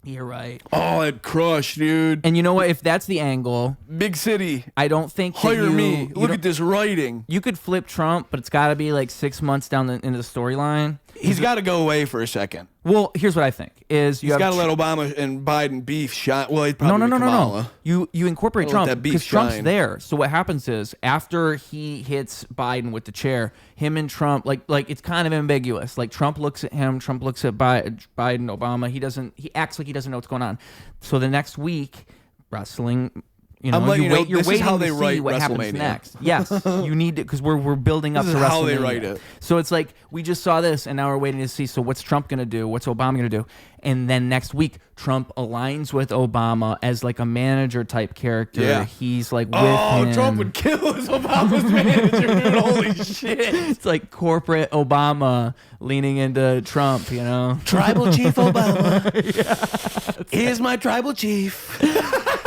You're right. Oh, it crushed, dude. And you know what? If that's the angle, Big city. I don't think that Hire you, me. you Look don't- at this writing. You could flip Trump, but it's got to be like 6 months down into the storyline. He's got to go away for a second. Well, here's what I think: is you He's have got to let Obama and Biden beef shine. Well, he'd probably no. Kamala. You incorporate Let that Trump beef because Trump's shine. there. So what happens is after he hits Biden with the chair, him and Trump like it's kind of ambiguous. Like Trump looks at him, Trump looks at Biden, Obama. He acts like he doesn't know what's going on. So the next week, wrestling. You know, I'm letting you know, you're this is waiting how to they see write what happens WrestleMania. next. Yes, you need to because we're building up This to is WrestleMania. how they write it. So it's like we just saw this, and now we're waiting to see. So what's Trump gonna do? What's Obama gonna do? And then next week, Trump aligns with Obama as like a manager type character. Yeah. He's like with Oh, him. Trump would kill his Obama's manager, dude. Holy shit. It's like corporate Obama leaning into Trump. You know, Tribal Chief Obama. Here's my tribal chief.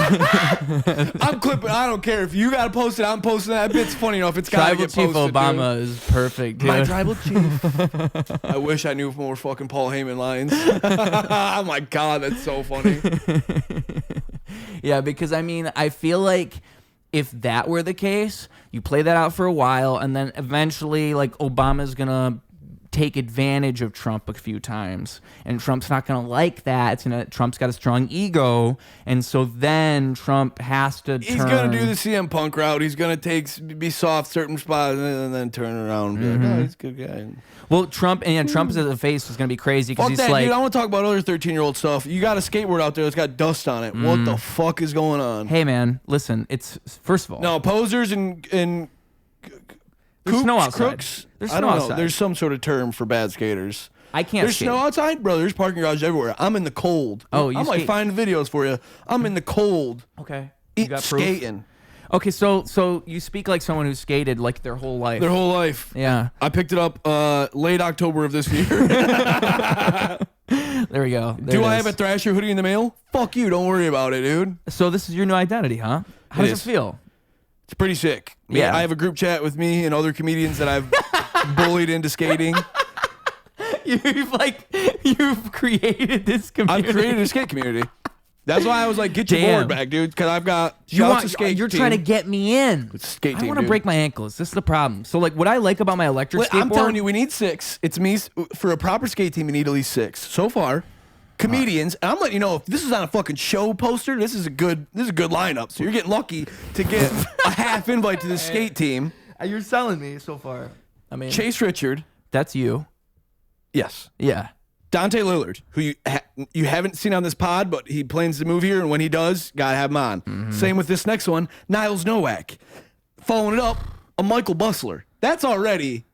I'm clipping. I don't care if you got to post it. I'm posting that. Bit's funny enough. It's got to Tribal get Chief posted. Obama is perfect. Dude. My tribal chief. I wish I knew more fucking Paul Heyman lines. Oh my god, that's so funny. Yeah, because I mean, I feel like if that were the case, you play that out for a while, and then eventually, like, Obama's gonna take advantage of Trump a few times, and Trump's not gonna like that. Trump's got a strong ego, and so then Trump has to. He's gonna do the CM Punk route. He's gonna be soft certain spots and then turn around and be like, oh, he's a good guy. Well, Trump as a face is gonna be crazy because Fuck he's that, like, dude. I want to talk about other 13-year-old stuff. You got a skateboard out there that's got dust on it. What the fuck is going on? hey man, listen, it's first of all, No, posers and there's snow kooks, outside. crooks. There's I snow don't know. outside. There's some sort of term for bad skaters. I can't There's skate. snow outside, brother. There's parking garages everywhere. I'm in the cold. Oh, you I'm like skate. finding videos for you. I'm in the cold. Okay, you Eat got proof? skating Okay, so you speak like someone who skated like their whole life. their whole life. Yeah. I picked it up late October of this year. There we go. There Do it I is. have a Thrasher hoodie in the mail? Fuck you. Don't worry about it, dude. So this is your new identity, huh? How It does is. it feel? It's pretty sick. Yeah. I have a group chat with me and other comedians that I've bullied into skating. You've created this community. I've created a skate community. That's why I was like, get your Damn. board back, dude, because I've got You're trying to get me in. It's a skate I team, want to dude. break my ankles. This is the problem. So like, what I like about my electric Wait, skateboard. I'm telling you, we need 6. It's me for a proper skate team. We need at least 6 so far. Comedians, and I'm letting you know if this is on a fucking show poster, this is a good lineup. So you're getting lucky to get a half invite to the skate team. You're selling me so far. I mean, Chase Richard, that's you. yes. Yeah. Dante Lillard, who you haven't seen on this pod, but he plans to move here, and when he does, gotta have him on. Mm-hmm. Same with this next one, Niles Nowak. Following it up, a Michael Bustler. That's already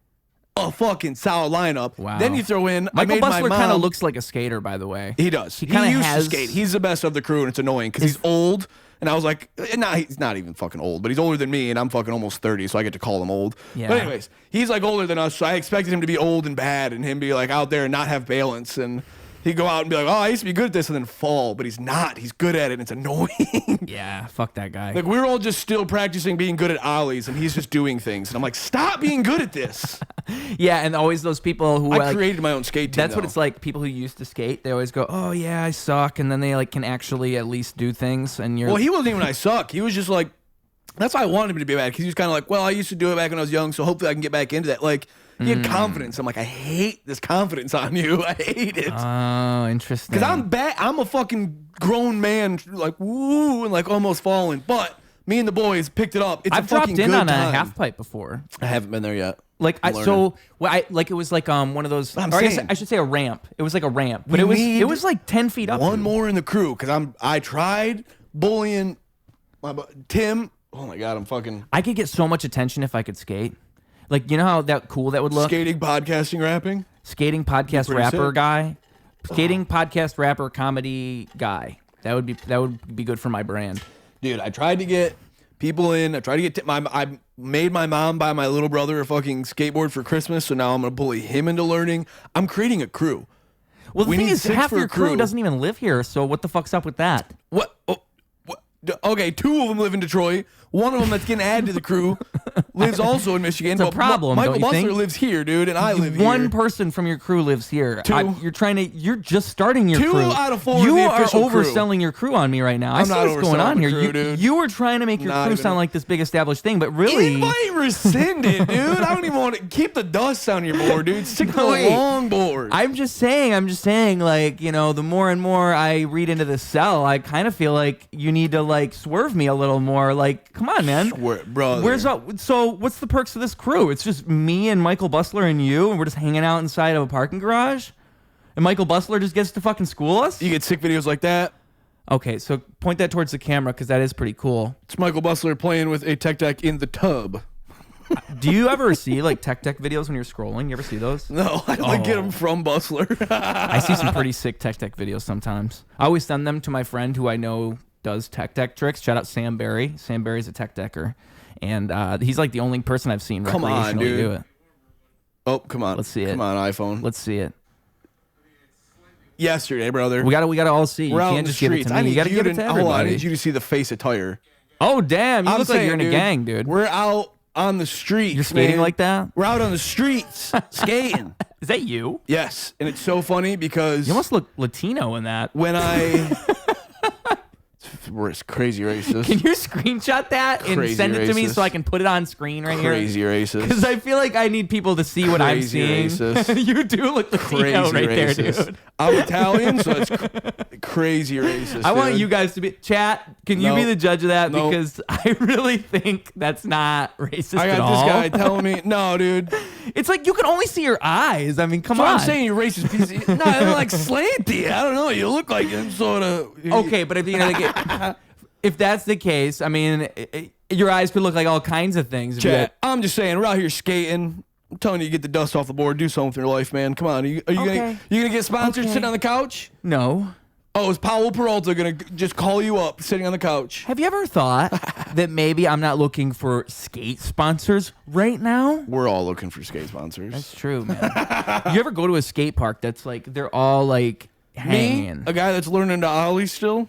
a fucking solid lineup. Wow. Then you throw in Michael Bustler kind of mom. looks like a skater, by the way. He does. He kinda used has- to skate. He's the best of the crew, and it's annoying because he's old. And I was like, nah, he's not even fucking old, but he's older than me, and I'm fucking almost 30, so I get to call him old. Yeah. But anyways, he's like older than us, so I expected him to be old and bad, and him be like out there and not have balance, and he'd go out and be like, oh, I used to be good at this, and then fall, but he's not. He's good at it, and it's annoying. Yeah, fuck that guy. Like, we're all just still practicing being good at ollies, and he's just doing things, and I'm like, stop being good at this. Yeah, and always those people who I created my own skate team. That's what it's like. People who used to skate, they always go, "Oh yeah, I suck," and then they like can actually at least do things. And you're Well, he wasn't even I suck. He was just like, that's why I wanted him to be bad, because he was kind of like, well, I used to do it back when I was young, so hopefully I can get back into that. Like, he had confidence. I'm like, I hate this confidence on you. I hate it. Oh, interesting. Because I'm bad. I'm a fucking grown man, like, woo, and like almost falling. But me and the boys picked it up. It's I've a fucking dropped in good on time. a half pipe before. I haven't been there yet. Like I'm learning. it was like one of those. I'm or I guess saying. I should say a ramp. It was like a ramp, but We it need was like 10 feet up. One more in the crew, because I tried bullying Tim. Oh my god, I'm fucking I could get so much attention if I could skate. Like, you know how cool that would look? skating, podcasting, rapping. Skating podcast pretty rapper sick. guy. Skating podcast rapper comedy guy. That would be good for my brand. Dude, I tried to get people in. I tried to get I made my mom buy my little brother a fucking skateboard for Christmas, so now I'm gonna bully him into learning. I'm creating a crew. Well, the We thing need is, 6 half for a your crew crew. doesn't even live here, so what the fuck's up with that? What? Oh, what? Okay, 2 of them live in Detroit. One of them that's getting added to the crew lives also in Michigan. It's a but problem, Michael don't you Bustler think? lives here, dude, and I live here. One person from your crew lives here. 2. You're just starting your 2 crew. out of 4 of You the are official crew. overselling your crew on me right now. I I'm see not what's going on overselling here. the crew, dude. You were trying to make your Not crew even- sound like this big established thing, but really, Invite rescinded, dude. I don't even want to keep the dust on your board, dude. Stick to the Wait. long board. I'm just saying, like, you know, the more and more I read into the cell, I kind of feel like you need to like swerve me a little more. Like, come on, man. Brother. So what's the perks of this crew? It's just me and Michael Bustler and you, and we're just hanging out inside of a parking garage, and Michael Bustler just gets to fucking school us. You get sick videos like that. Okay, so point that towards the camera because that is pretty cool. It's Michael Bustler playing with a tech deck in the tub. Do you ever see like tech deck videos when you're scrolling? You ever see those? No, I like get them from Bustler. I see some pretty sick tech deck videos sometimes. I always send them to my friend who I know does tech deck tricks. Shout out Sam Barry. Sam Barry's a tech decker. And he's like the only person I've seen Come on, recreationally dude. do it. Oh, come on. Let's see it. Come on, iPhone. Let's see it. Yesterday, brother. We gotta all see. You We're out in can't the just give it streets. to I me. need You gotta give it to hold on, I everybody. need you to see the face attire. Oh damn! You I'm look like saying, you're in a dude, gang, dude. We're out on the streets. You're skating man. like that? We're out on the streets skating. Is that you? Yes, and it's so funny because You almost look Latino in that. when I we're crazy racist. Can you screenshot that and Crazy send it to me racist. so I can put it on screen right Crazy here? racist. Because I feel like I need people to see what I'm Crazy seeing. racist. You do look Latino Crazy right racist. there, dude. I'm Italian, so it's crazy racist. I want dude. you guys to be chat. Can you Nope. be the judge of that? Nope. Because I really think that's not racist I at got all. this guy telling me, no, dude. It's like you can only see your eyes. I mean, come So on. I'm saying you're racist. Piece of, no, I'm like slanty. I don't know. You look like some sort of. Okay, but if you know, like, if that's the case, I mean, your eyes could look like all kinds of things. If you Chat. I'm just saying, we're out here skating. I'm telling you, get the dust off the board. Do something with your life, man. Come on. Are you Okay. gonna get sponsored Okay. sitting on the couch? no. Oh, is Paulo Peralta gonna just call you up sitting on the couch? Have you ever thought that maybe I'm not looking for skate sponsors right now? We're all looking for skate sponsors. That's true, man. You ever go to a skate park that's like they're all like Me, hanging? a guy that's learning to ollie still,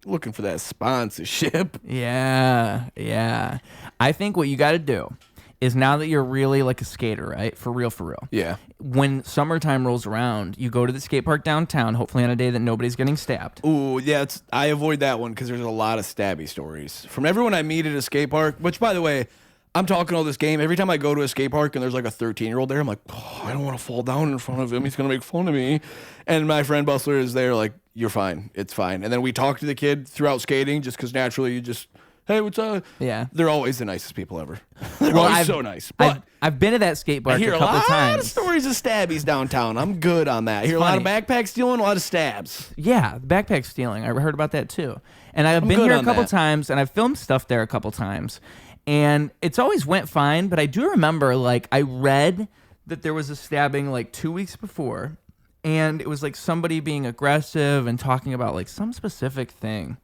looking for that sponsorship. Yeah, yeah. I think what you got to do is now that you're really like a skater, right? For real, for real. Yeah. When summertime rolls around, you go to the skate park downtown, hopefully on a day that nobody's getting stabbed. Ooh, yeah, I avoid that one because there's a lot of stabby stories from everyone I meet at a skate park. Which, by the way, I'm talking all this game. Every time I go to a skate park and there's like a 13-year-old there, I'm like, oh, I don't want to fall down in front of him. He's gonna make fun of me. And my friend Bustler is there, like, you're fine. It's fine. And then we talk to the kid throughout skating, just because naturally you just Hey, what's up? Yeah. They're always the nicest people ever. They're always so nice. But I've been to that skate park I hear a couple lot times. of stories of stabbies downtown. I'm good on that. I hear a lot of backpack stealing, a lot of stabs. Yeah, backpack stealing. I heard about that too. And I've been good here a on couple that. times, and I've filmed stuff there a couple times. And it's always went fine, but I do remember, like, I read that there was a stabbing, like, 2 weeks before, and it was, like, somebody being aggressive and talking about, like, some specific thing.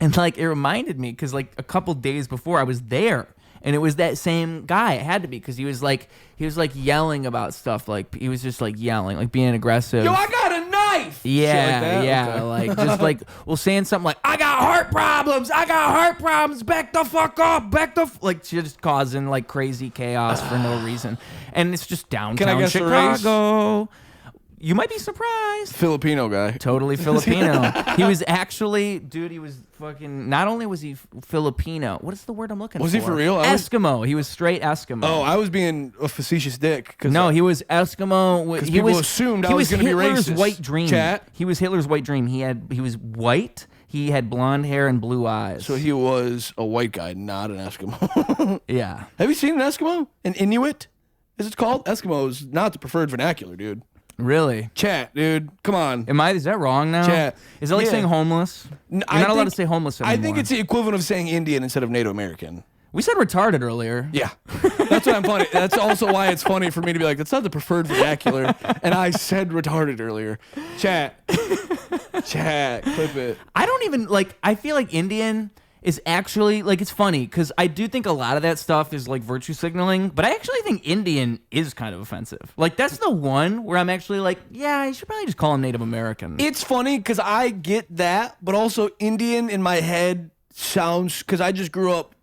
And, like, it reminded me, because, like, a couple days before, I was there. And it was that same guy. It had to be, because he was like yelling about stuff. Like, he was just like yelling, like being aggressive. Yo, I got a knife. Yeah, Shit like that? yeah, Okay. like just like, well, saying something like, I got heart problems, back the fuck up, like just causing like crazy chaos for no reason. And it's just downtown guess the race? Chicago. You might be surprised. Filipino guy. Totally Filipino. He was actually, dude, he was fucking, not only was he Filipino, what is the word I'm looking for? Was he for real? Eskimo. He was straight Eskimo. Oh, I was being a facetious dick. No, he was Eskimo. He people was, assumed he I was gonna be Hitler's racist. white dream. Chat. He was Hitler's white dream. He was white. He had blonde hair and blue eyes. So he was a white guy, not an Eskimo. Yeah. Have you seen an Eskimo? An Inuit? Is it called? Eskimo is not the preferred vernacular, dude. Really? Chat, dude. Come on. Is that wrong now? Chat. Is it like Yeah. saying homeless? You're not allowed to say homeless anymore. I think it's the equivalent of saying Indian instead of Native American. We said retarded earlier. Yeah. That's what I'm funny. That's also why it's funny for me to be like, that's not the preferred vernacular. And I said retarded earlier. Chat. Chat. Clip it. I don't even, like, I feel like Indian is actually, like, it's funny because I do think a lot of that stuff is like virtue signaling, but I actually think Indian is kind of offensive. Like, that's the one where I'm actually like, yeah, you should probably just call him Native American. It's funny because I get that, but also Indian in my head sounds, because I just grew up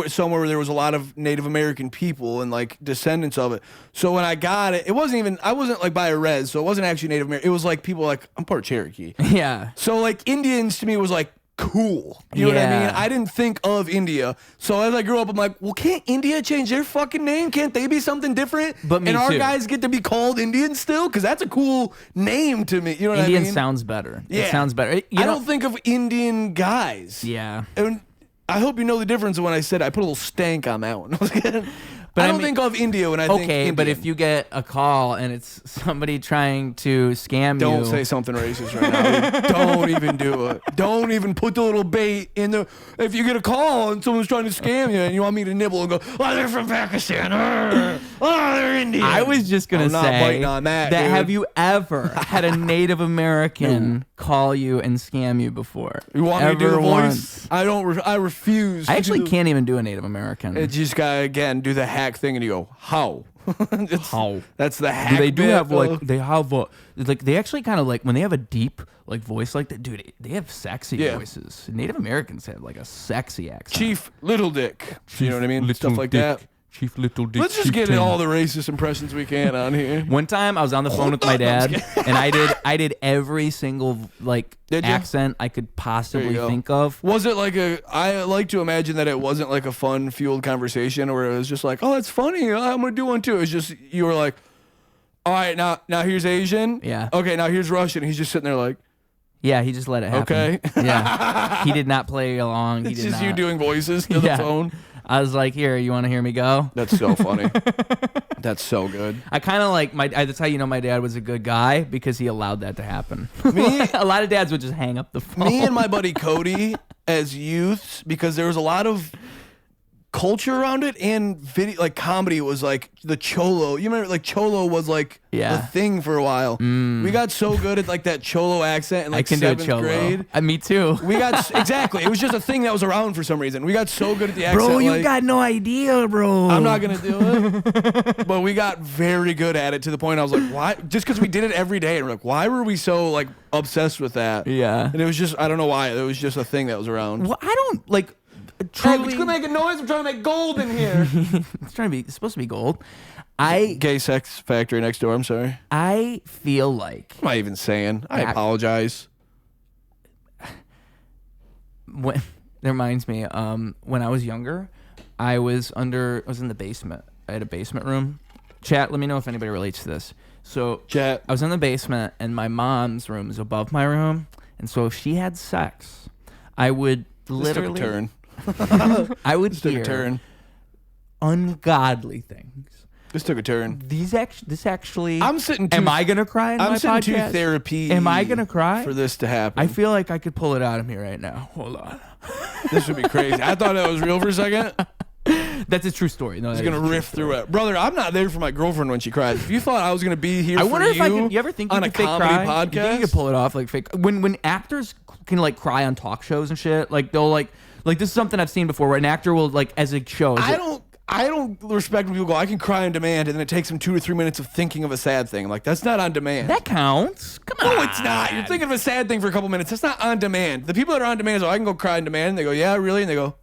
somewhere where there was a lot of Native American people and like descendants of it. So when I got it, I wasn't like by a res, so it wasn't actually Native American. It was like people like, I'm part Cherokee. Yeah. So like Indians to me was like, cool. You know what I mean? Yeah. I didn't think of India. So as I grew up, I'm like, well, can't India change their fucking name? Can't they be something different? But me and our too. guys get to be called Indians still? Because that's a cool name to me. You know what Indian I mean? sounds better. Yeah. It sounds better. I don't think of Indian guys. Yeah. And I hope you know the difference when I said I put a little stank on that one. But I don't think of India when I think Okay, Indian. but if you get a call and it's somebody trying to scam Don't you. say something racist right now. Don't even do it. Don't even put the little bait in the. If you get a call and someone's trying to scam you and you want me to nibble and go, oh, they're from Pakistan. Oh, they're Indian. I was just going to I'm not say biting on that, dude. have you ever had a Native American call you and scam you before? You want me to do the voice? Once? I don't. I refuse. I to actually do- can't even do a Native American. It just gotta again do the hack thing and you go how. How? That's the hack. They do bit have like of- they have like they actually kind of like when they have a deep like voice like that, dude. They have sexy Yeah. voices. Native Americans have like a sexy accent. Chief Little Dick. You know what I mean? Little Stuff like Dick. that. Chief Little Dick. Let's just get in all the racist impressions we can on here. One time I was on the phone with my dad and I did every single like Did ya? accent I could There possibly you go. think of. Was it like I like to imagine that it wasn't like a fun fueled conversation where it was just like, oh, that's funny. I'm going to do one too. It was just, you were like, all right, now here's Asian. Yeah. Okay, now here's Russian. He's just sitting there like, Yeah, he just let it happen. Okay. Yeah. He did not play along. He it's did just not. you doing voices to Yeah. the phone. I was like, here, you want to hear me go? That's so funny. That's so good. I kind of like that's how you know my dad was a good guy because he allowed that to happen. Me- a lot of dads would just hang up the phone. Me and my buddy Cody as youths, because there was a lot of culture around it and video, like comedy was like the cholo. You remember like cholo was like Yeah. the thing for a while. We got so good at like that cholo accent in I like can do a 7th cholo. grade. Me too. We got exactly. It was just a thing that was around for some reason. We got so good at the accent. Bro, you like, got no idea, bro. I'm not gonna do it, but we got very good at it to the point I was like, why? Just because we did it every day, and we're like, why were we so like obsessed with that? Yeah. And it was just, I don't know why. It was just a thing that was around. Well, I don't like. Oh, Truly, it's gonna make a noise. I'm trying to make gold in here. it's supposed to be gold. I Gay sex factory next door. I'm sorry. I feel like What am I even saying? I Yeah. apologize. when that reminds me, when I was younger, I was in the basement. I had a basement room. Chat, let me know if anybody relates to this. So Chat. I was in the basement and my mom's room is above my room, and so if she had sex, I would This took a literally turn. I would This took a hear turn. ungodly things. This took a turn. This actually. I'm sitting too. Am I gonna cry in my I'm sitting too podcast? therapy. Am I gonna cry for this to happen? I feel like I could pull it out of me right now. Hold on. This would be crazy. I thought that was real for a second. That's a true story. No, He's gonna riff through it, brother. I'm not there for my girlfriend when she cries. If you thought I was gonna be here, I wonder for if I could. You ever think you on could a fake comedy cry? podcast? You think you could pull it off like fake? When actors can like cry on talk shows and shit, like they'll like this is something I've seen before where an actor will like as a show. I don't respect when people go, I can cry on demand, and then it takes them 2 to 3 minutes of thinking of a sad thing. I'm like, that's not on demand. That counts. Come on. No, it's not. You're thinking of a sad thing for a couple minutes. That's not on demand. The people that are on demand is, I can go cry on demand. And they go, yeah, really? And they go,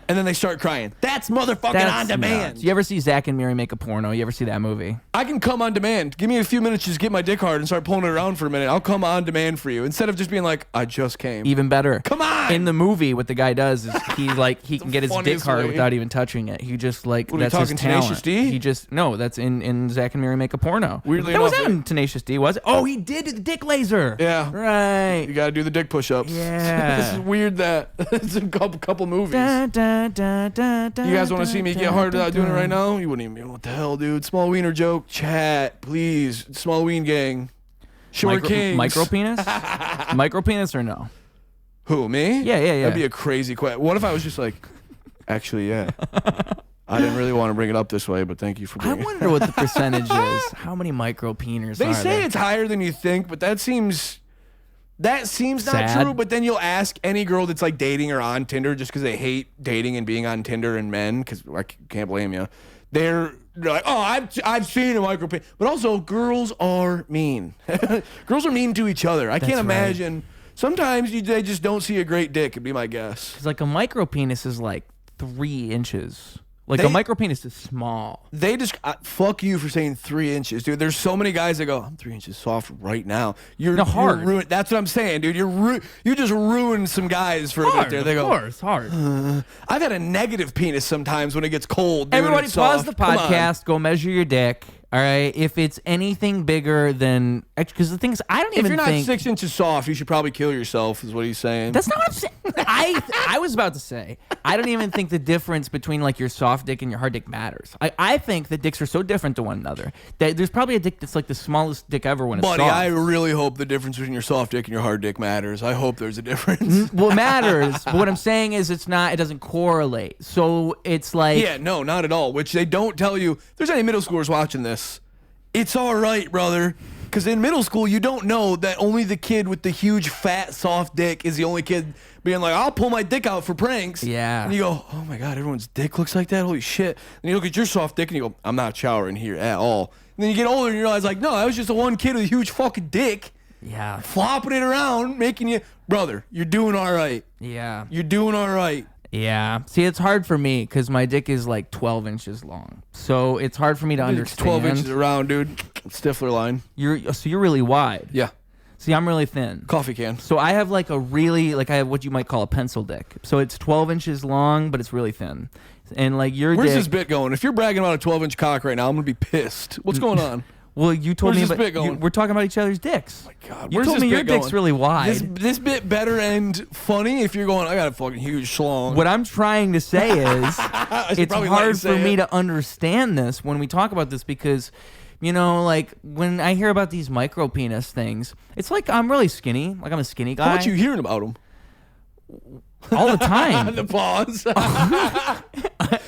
and then they start crying. That's motherfucking on demand. Nuts. You ever see Zach and Miri make a porno? You ever see that movie? I can come on demand. Give me a few minutes to just get my dick hard and start pulling it around for a minute. I'll come on demand for you. Instead of just being like, I just came. Even better. Come on! In the movie, what the guy does is he can get his dick funniest hard way. without even touching it. He just like What, are we that's his talking Tenacious talent. D? He just that's in Zach and Miri make a porno. Weirdly that was enough, in Tenacious D, was it? Oh, he did the dick laser. Yeah. Right. You gotta do the dick push-ups. Yeah. This is weird that it's in a couple movies. Da, da, da, da, da, You guys want to see me get hard without doing it right now? You wouldn't even know what the hell, dude. Small wiener joke. Chat, please. Small ween gang. Short kings. Micro penis? Micro penis or no? Who, me? Yeah. That'd be a crazy question. What if I was just like, actually, yeah. I didn't really want to bring it up this way, but thank you for I bringing it. wonder what the percentage is. How many micro peners They are say there? it's higher than you think, but that seems not Sad. true. But then you'll ask any girl that's like dating or on Tinder just because they hate dating and being on Tinder and men, because I can't blame you. They're like, oh, I've seen a micro penis, but also girls are mean. Girls are mean to each other. I can't right. imagine. Sometimes they just don't see a great dick. Would be my guess. Because like a micro penis is like 3 inches. Like a micro penis is small. They just fuck you for saying 3 inches, dude. There's so many guys that go, I'm 3 inches soft right now. You're hard. That's what I'm saying, dude. You just ruined some guys for a bit there. They go, of course, hard. I've had a negative penis sometimes when it gets cold. Dude, Everybody it's pause soft. the Come on. podcast. Go measure your dick. All right. If it's anything bigger than, because the thing is, I don't If even you're not think 6 inches soft, you should probably kill yourself. Is what he's saying. that's not what I'm saying. I was about to say, I don't even think the difference between like your soft dick and your hard dick matters. I think that dicks are so different to one another that there's probably a dick that's like the smallest dick ever when it's Buddy, soft. I really hope the difference between your soft dick and your hard dick matters. I hope there's a difference. Well, it matters. But what I'm saying is it doesn't correlate. So it's like, Yeah, no, not at all. Which they don't tell you. If there's any middle schoolers watching this, it's all right, brother. Because in middle school, you don't know that only the kid with the huge, fat, soft dick is the only kid being like, I'll pull my dick out for pranks. Yeah. And you go, oh my God, everyone's dick looks like that? Holy shit. And you look at your soft dick and you go, I'm not showering here at all. And then you get older and you realize, like, no, that was just the one kid with a huge fucking dick. yeah, Flopping it around, making you, brother, you're doing all right. yeah. You're doing all right. Yeah. See, it's hard for me because my dick is like 12 inches long. So it's hard for me to It's understand. 12 inches around, dude. Stifler line. You're really wide. Yeah. See, I'm really thin. Coffee can. So I have like I have what you might call a pencil dick. So it's 12 inches long, but it's really thin. And like your Where's dick. this bit going? If you're bragging about a 12-inch cock right now, I'm going to be pissed. What's going on? Well, you told Where's me this bit going? we're talking about each other's dicks. God, You where's told this me your bit dick's going? really wide. This bit better end funny if you're going, I got a fucking huge schlong. What I'm trying to say is it's probably let you hard say for me it. to understand this when we talk about this because, you know, like when I hear about these micro penis things, it's like I'm really skinny. Like I'm a skinny guy. How much you hearing about them? all the time. The pause.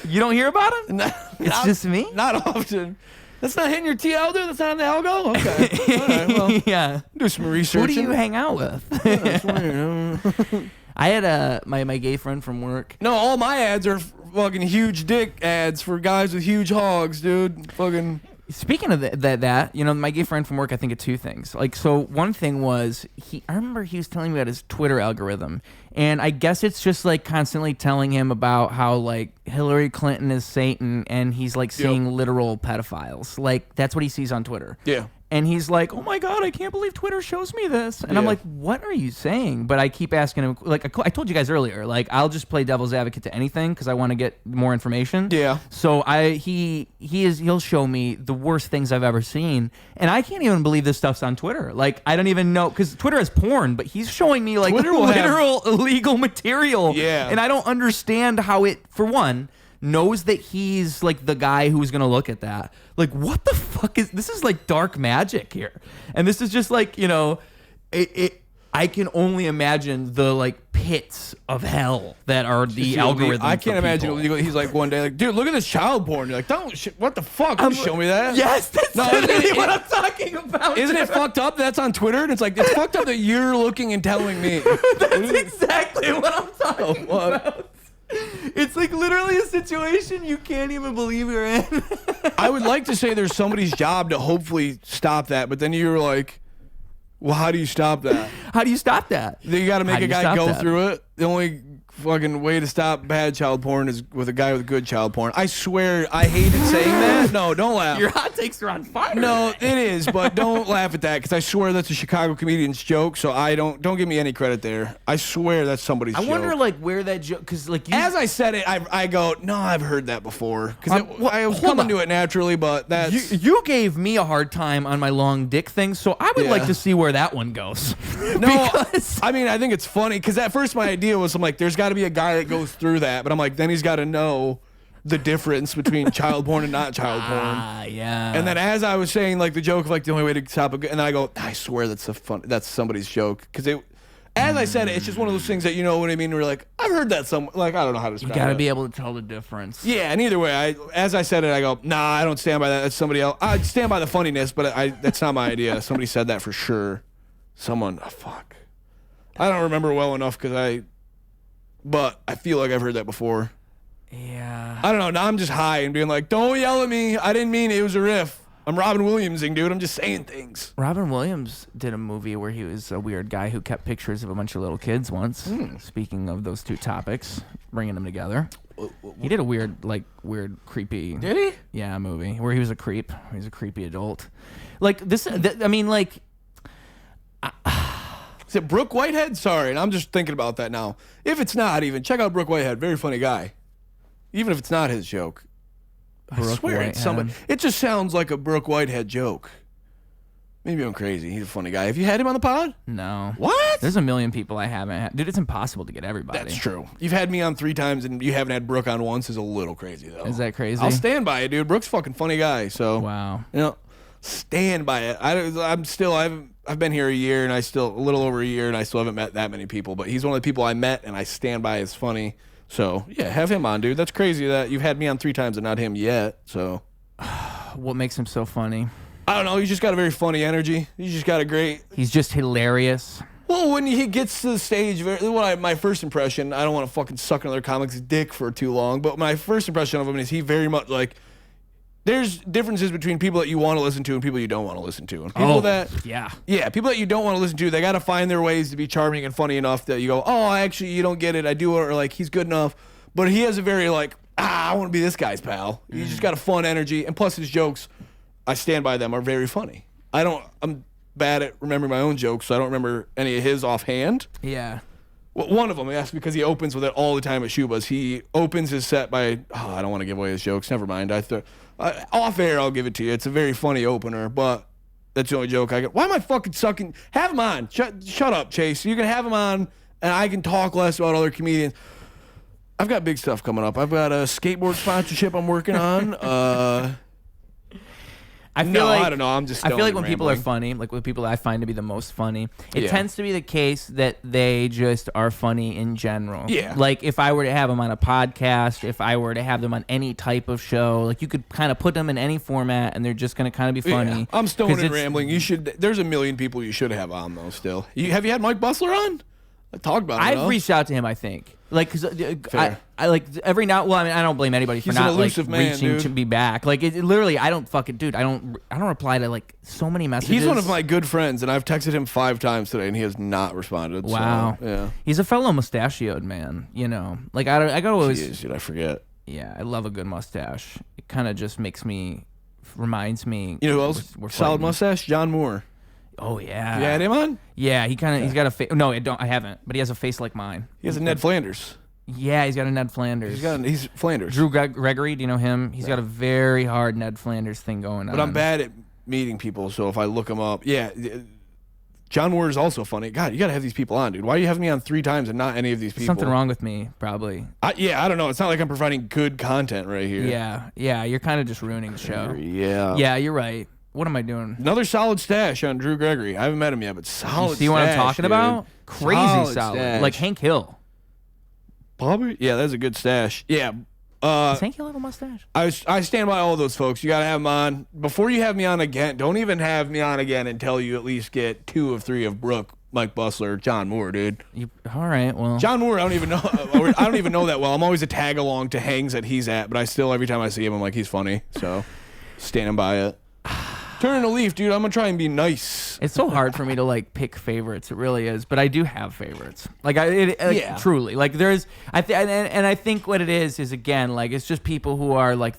You don't hear about him? It's just me? Not often. That's not hitting your TL, dude? That's not on the algo? Okay. All right, well, Yeah. do some research. Who do you hang out with? That's weird. I had my gay friend from work. No, all my ads are fucking huge dick ads for guys with huge hogs, dude. Fucking. Speaking of that, you know, my gay friend from work, I think of two things. Like, so one thing was I remember he was telling me about his Twitter algorithm, and I guess it's just like constantly telling him about how like Hillary Clinton is Satan, and he's like seeing literal pedophiles. Like that's what he sees on Twitter. Yeah. And he's like, oh my God, I can't believe Twitter shows me this. And I'm like, what are you saying? But I keep asking him, like I told you guys earlier, like I'll just play devil's advocate to anything because I want to get more information. Yeah. So he'll show me the worst things I've ever seen. And I can't even believe this stuff's on Twitter. Like I don't even know, because Twitter has porn, but he's showing me like literal illegal material. Yeah. And I don't understand how it, for one, knows that he's like the guy who's gonna look at that. Like, what the fuck is this? Is like dark magic here, and this is just like, you know, I can only imagine the like pits of hell that are the algorithm. I can't imagine illegal. He's like one day, like, dude, look at this child porn. You're like, what the fuck? Don't show me that. Yes, that's literally what I'm talking about. Isn't it fucked up that's on Twitter? And it's like, it's fucked up that you're looking and telling me. That's exactly what I'm talking about. It's like literally a situation you can't even believe you're in. I would like to say there's somebody's job to hopefully stop that, but then you're like, well, how do you stop that? How do you stop that? You got to make a guy go through it. The only fucking way to stop bad child porn is with a guy with good child porn. I swear, I hated saying that. No, don't laugh. Your hot takes are on fire. No, it is, but don't laugh at that because I swear that's a Chicago comedian's joke. So I don't give me any credit there. I swear that's somebody's joke. I wonder like where that joke, because like as I said it, I go, no, I've heard that before because I was coming to it naturally, but that's you gave me a hard time on my long dick thing, so I would like to see where that one goes. No, I mean, I think it's funny because at first my idea was I'm like, there's got to be a guy that goes through that, but I'm like, then he's got to know the difference between child porn and not child porn. Yeah. And then as I was saying like the joke of like the only way to stop it, and then I go, I swear that's somebody's joke because as I said it, it's just one of those things that, you know what I mean. We're like, I've heard that like I don't know how to describe it. You gotta be able to tell the difference. Yeah, and either way, as I said it, I go, nah, I don't stand by that. That's somebody else. I stand by the funniness, but that's not my idea. Somebody said that for sure. Someone, fuck. I don't remember well enough but I feel like I've heard that before. Yeah. I don't know. Now I'm just high and being like, don't yell at me. I didn't mean it. It was a riff. I'm Robin Williamsing, dude. I'm just saying things. Robin Williams did a movie where he was a weird guy who kept pictures of a bunch of little kids once. Speaking of those two topics, bringing them together. He did a weird, creepy. Did he? Yeah, movie where he was a creep. He was a creepy adult. Like this, I mean, like. Is it Brooke Whitehead? Sorry, and I'm just thinking about that now. If it's not, even check out Brooke Whitehead. Very funny guy. Even if it's not his joke. I swear it's somebody. It just sounds like a Brooke Whitehead joke. Maybe I'm crazy. He's a funny guy. Have you had him on the pod? No. What? There's a million people I haven't had. Dude, it's impossible to get everybody. That's true. You've had me on 3 times and you haven't had Brooke on once is a little crazy, though. Is that crazy? I'll stand by it, dude. Brooke's a fucking funny guy, so. Wow. You know, stand by it. I've been here a year and a little over a year and I still haven't met that many people, but he's one of the people I met and I stand by as funny. So, yeah, have him on, dude. That's crazy that you've had me on 3 times and not him yet, so. What makes him so funny? I don't know. He's just got a very funny energy. He's just got a great. He's just hilarious. Well, when he gets to the stage, my first impression, I don't want to fucking suck another comic's dick for too long, but my first impression of him is he very much like. There's differences between people that you want to listen to and people you don't want to listen to. And people people that you don't want to listen to, they got to find their ways to be charming and funny enough that you go, oh, actually, you don't get it. I do, or like he's good enough. But he has a very like, I want to be this guy's pal. He's just got a fun energy, and plus his jokes, I stand by them, are very funny. I'm bad at remembering my own jokes, so I don't remember any of his offhand. Yeah. Well, one of them, that's because he opens with it all the time at Shubas. He opens his set by, I don't want to give away his jokes. Never mind. Off air, I'll give it to you. It's a very funny opener, but that's the only joke I get. Why am I fucking sucking? Have him on. Shut up, Chase. You can have him on, and I can talk less about other comedians. I've got big stuff coming up. I've got a skateboard sponsorship I'm working on. I feel like when people are funny, like with people I find to be the most funny, it tends to be the case that they just are funny in general. Yeah. Like if I were to have them on a podcast, if I were to have them on any type of show, like you could kind of put them in any format and they're just going to kind of be funny. Yeah. I'm stoned and rambling. There's a million people you should have on though still. Have you had Mike Bustler on? I talked about it. I've reached out to him, I think. Like, cause I like every now. Well, I mean, I don't blame anybody for not like reaching to be back. Like, it literally, I don't fucking, dude. I don't reply to like so many messages. He's one of my good friends, and I've texted him 5 times today, and he has not responded. Wow. So, yeah. He's a fellow mustachioed man. You know, like I go always. He is, dude. I forget. Yeah, I love a good mustache. It kind of just makes me reminds me. You know who else? We're Solid fighting. mustache? John Moore. Oh yeah. You had him on? Yeah, he's got a face. No, I haven't. But he has a face like mine. He has a Ned Flanders. Yeah, he's got a Ned Flanders. He's Flanders. Drew Gregory, do you know him? He's got a very hard Ned Flanders thing going on. But I'm bad at meeting people, so if I look them up, John Moore is also funny. God, you got to have these people on, dude. Why are you having me on 3 times and not any of these people? Something wrong with me, probably. I don't know. It's not like I'm providing good content right here. Yeah, you're kind of just ruining the show. Yeah. Yeah, you're right. What am I doing? Another solid stash on Drew Gregory. I haven't met him yet, but solid You see what I'm talking dude. about? Crazy solid. Stash. Like Hank Hill. Probably. Yeah, that's a good stash. Yeah. Does Hank Hill have a mustache? I stand by all those folks. You got to have them on. Before you have me on again, don't even have me on again until you at least get 2 of 3 of Brooke, Mike Bustler, John Moore, dude. All right, well. John Moore, I don't even know. I don't even know that well. I'm always a tag along to hangs that he's at, but I still, every time I see him, I'm like, he's funny. So, standing by it. Turning a leaf, dude. I'm gonna try and be nice. It's so hard for me to like pick favorites. It really is, but I do have favorites. Like truly. Like there's, and I think what it is again like it's just people who are like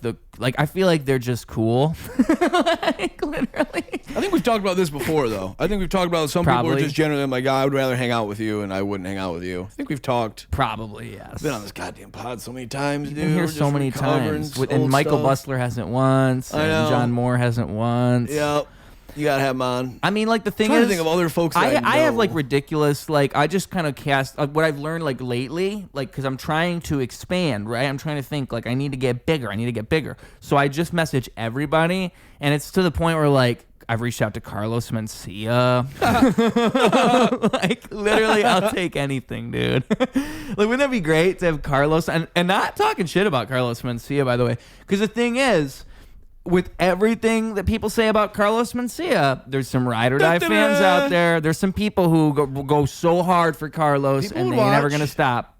I feel like they're just cool. Like literally. I think we've talked about this before, though. I think we've talked about some people are just generally I'm like, I would rather hang out with you, and I wouldn't hang out with you. I think we've talked. Probably yes. I've been on this goddamn pod so many times, dude. Been here so many times, and Michael Bustler hasn't once, and John Moore hasn't once. Yep. You gotta have him on. I mean, like the thing I'm trying is, to think of other folks. That I have like ridiculous, like I just kind of cast what I've learned like lately, like because I'm trying to expand, right? I'm trying to think like I need to get bigger. So I just message everybody, and it's to the point where like I've reached out to Carlos Mencia. Like literally, I'll take anything, dude. Like, wouldn't that be great to have Carlos and not talking shit about Carlos Mencia, by the way? Because the thing is, with everything that people say about Carlos Mencia, there's some ride or die fans out there. There's some people who go so hard for Carlos, People and would they're never watch. gonna stop.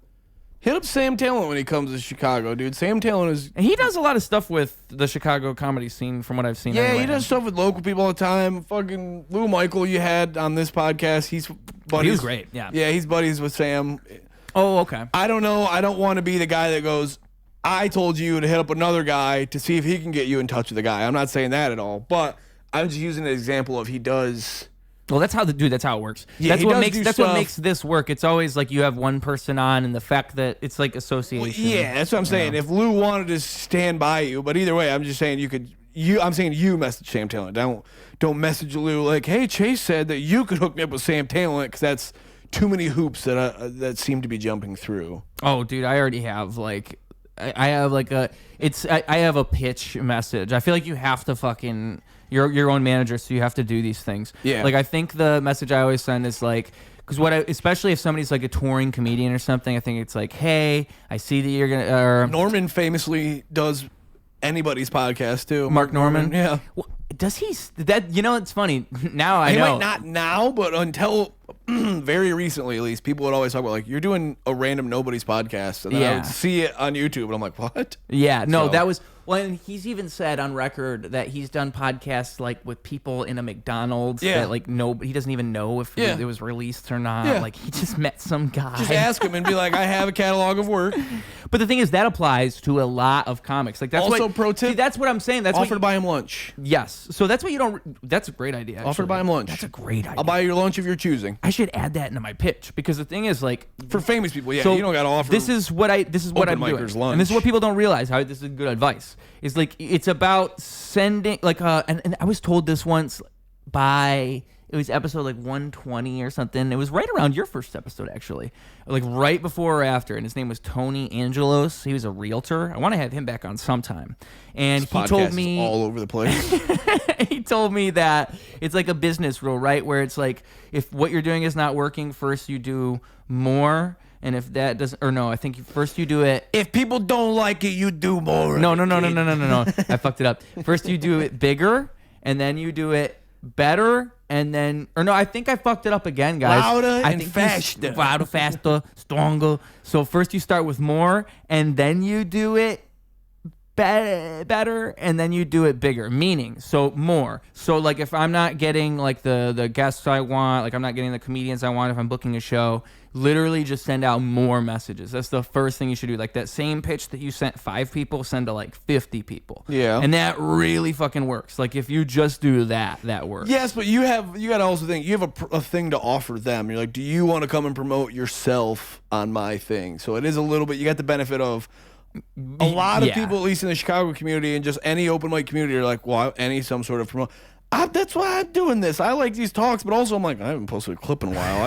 Hit up Sam Talent when he comes to Chicago, dude. Sam Talent is. And he does a lot of stuff with the Chicago comedy scene, from what I've seen. Yeah, anyway. he does stuff with local people all the time. Fucking Lou Michael, you had on this podcast. He's buddies. He was great. Yeah. Yeah, he's buddies with Sam. Oh, okay. I don't know. I don't want to be the guy that goes, I told you to hit up another guy to see if he can get you in touch with the guy. I'm not saying that at all, but I'm just using an example of he does. Well, that's how it works. Yeah, that's he what does makes do what stuff. makes this work. It's always like you have one person on, and the fact that it's like association. Yeah, that's what I'm saying. If Lou wanted to stand by you, but either way, I'm just saying I'm saying you message Sam Talent. Don't message Lou like, hey, Chase said that you could hook me up with Sam Talent, because that's too many hoops that seem to be jumping through. Oh, dude, I already have like. I have like I have a pitch message. I feel like you have to fucking you're your own manager, so you have to do these things. Yeah. Like I think the message I always send is like, because especially if somebody's like a touring comedian or something, I think it's like, hey, I see that you're gonna. Norman famously does anybody's podcast too. Mark Norman. Yeah. Well, does he? That it's funny. Now I He know. might not now, but until very recently, at least, people would always talk about like, you're doing a random nobody's podcast, and then I Yeah. would see it on YouTube, and I'm like, what? Yeah, no, So- that was. Well, and he's even said on record that he's done podcasts like with people in a McDonald's Yeah. that like he doesn't even know if Yeah. it was released or not. Yeah. Like he just met some guy. Just ask him and be like, I have a catalog of work. But the thing is, that applies to a lot of comics. Like that's Also, what, pro tip, see, that's what I'm saying. That's Offer what to buy him lunch. yes. So that's what you don't. That's a great idea. Offer to actually. buy him lunch. That's a great idea. I'll buy your lunch of your choosing. I should add that into my pitch, because the thing is, like, For famous people, yeah, so you don't got to offer. This is what I'm open doing, micers lunch. and this is what people don't realize. How this is good advice. Is like it's about sending like and I was told this once by. It was episode like 120 or something. It was right around your first episode, actually, like right before or after. And his name was Tony Angelos. He was a realtor. I want to have him back on sometime. And This he podcast told is me all over the place. he told me that it's like a business rule, right? Where it's like if what you're doing is not working, first you do more. And if that doesn't, or no, I think first you do it. If people don't like it, you do more. No. I fucked it up. First you do it bigger, and then you do it better, and then, or no, I think I fucked it up again, guys. Louder I and think faster. Louder, faster, stronger. So first you start with more, and then you do it better, and then you do it bigger, meaning so more. So like if I'm not getting like the guests I want, like I'm not getting the comedians I want, if I'm booking a show, literally just send out more messages. That's the first thing you should do. Like that same pitch that you sent 5 people, send to like 50 people. Yeah. And that really fucking works. Like if you just do that works. Yes, but you got to also think, you have a thing to offer them. You're like, do you want to come and promote yourself on my thing? So it is a little bit, you got the benefit of a lot of people, at least in the Chicago community and just any open mic community, are like, well, some sort of promote. That's why I'm doing this. I like these talks, but also I'm like, I haven't posted a clip in a while.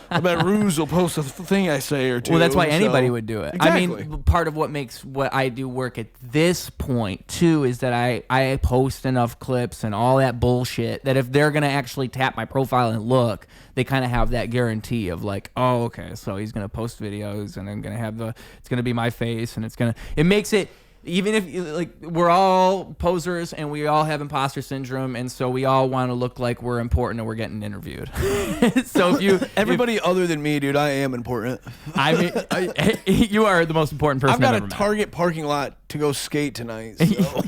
I bet Ruse will post a thing I say or two. Well, that's why anybody would do it. Exactly. I mean, part of what makes what I do work at this point, too, is that I post enough clips and all that bullshit that if they're going to actually tap my profile and look, they kind of have that guarantee of like, oh, okay, so he's going to post videos and I'm going to have it's going to be my face and it makes it, even if like we're all posers and we all have imposter syndrome, and so we all want to look like we're important and we're getting interviewed. So everybody other than me, dude, I am important. I mean, you are the most important person I've got I've ever a met. Target parking lot to go skate tonight. So.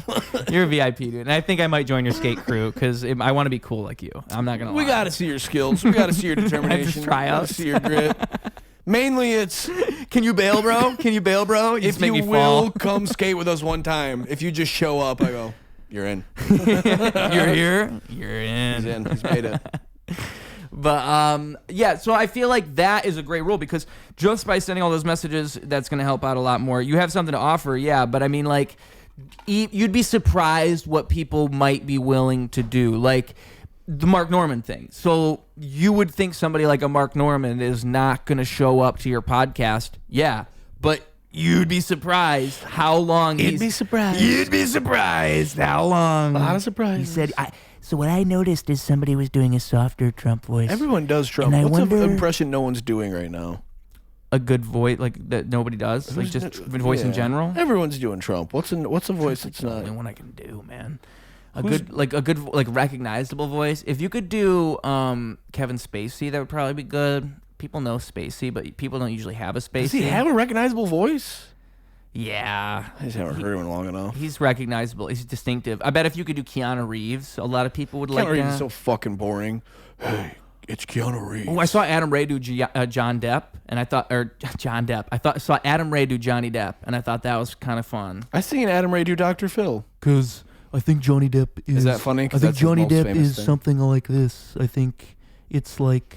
You're a VIP, dude, and I think I might join your skate crew because I want to be cool like you. I'm not gonna. We got to see your skills. We got to see your determination. Tryouts. See your grit. Mainly, it's can you bail, bro? Can you bail, bro? If you will come skate with us one time, if you just show up, I go, you're in. You're here. You're in. He's in. He's made it. But yeah, so I feel like that is a great rule because just by sending all those messages, that's going to help out a lot more. You have something to offer, yeah, but I mean, like, you'd be surprised what people might be willing to do. Like the Mark Norman thing. So you would think somebody like a Mark Norman is not going to show up to your podcast. Yeah, but you'd be surprised how long You'd be surprised how long. A lot of surprises. He said, so what I noticed is somebody was doing a softer Trump voice. Everyone does Trump. And I What's wonder- an impression no one's doing right now? A good voice, like that nobody does, like just voice in Yeah. general. Everyone's doing Trump. What's a voice that's The not? only one I can do, man. A good recognizable voice. If you could do Kevin Spacey, that would probably be good. People know Spacey, but people don't usually have a Spacey. Does he have a recognizable voice? Yeah. I just haven't heard him in long enough. He's recognizable. He's distinctive. I bet if you could do Keanu Reeves, a lot of people would like Keanu Reeves that. is so fucking boring. Hey, it's Keanu Reeves. Oh, I saw Adam Ray do John Depp, and I thought, or John Depp. I saw Adam Ray do Johnny Depp, and I thought that was kind of fun. I seen Adam Ray do Dr. Phil. Because I think Johnny Depp is... that funny? I 'Cause think that's his Johnny most Depp famous is thing. something like this. I think it's like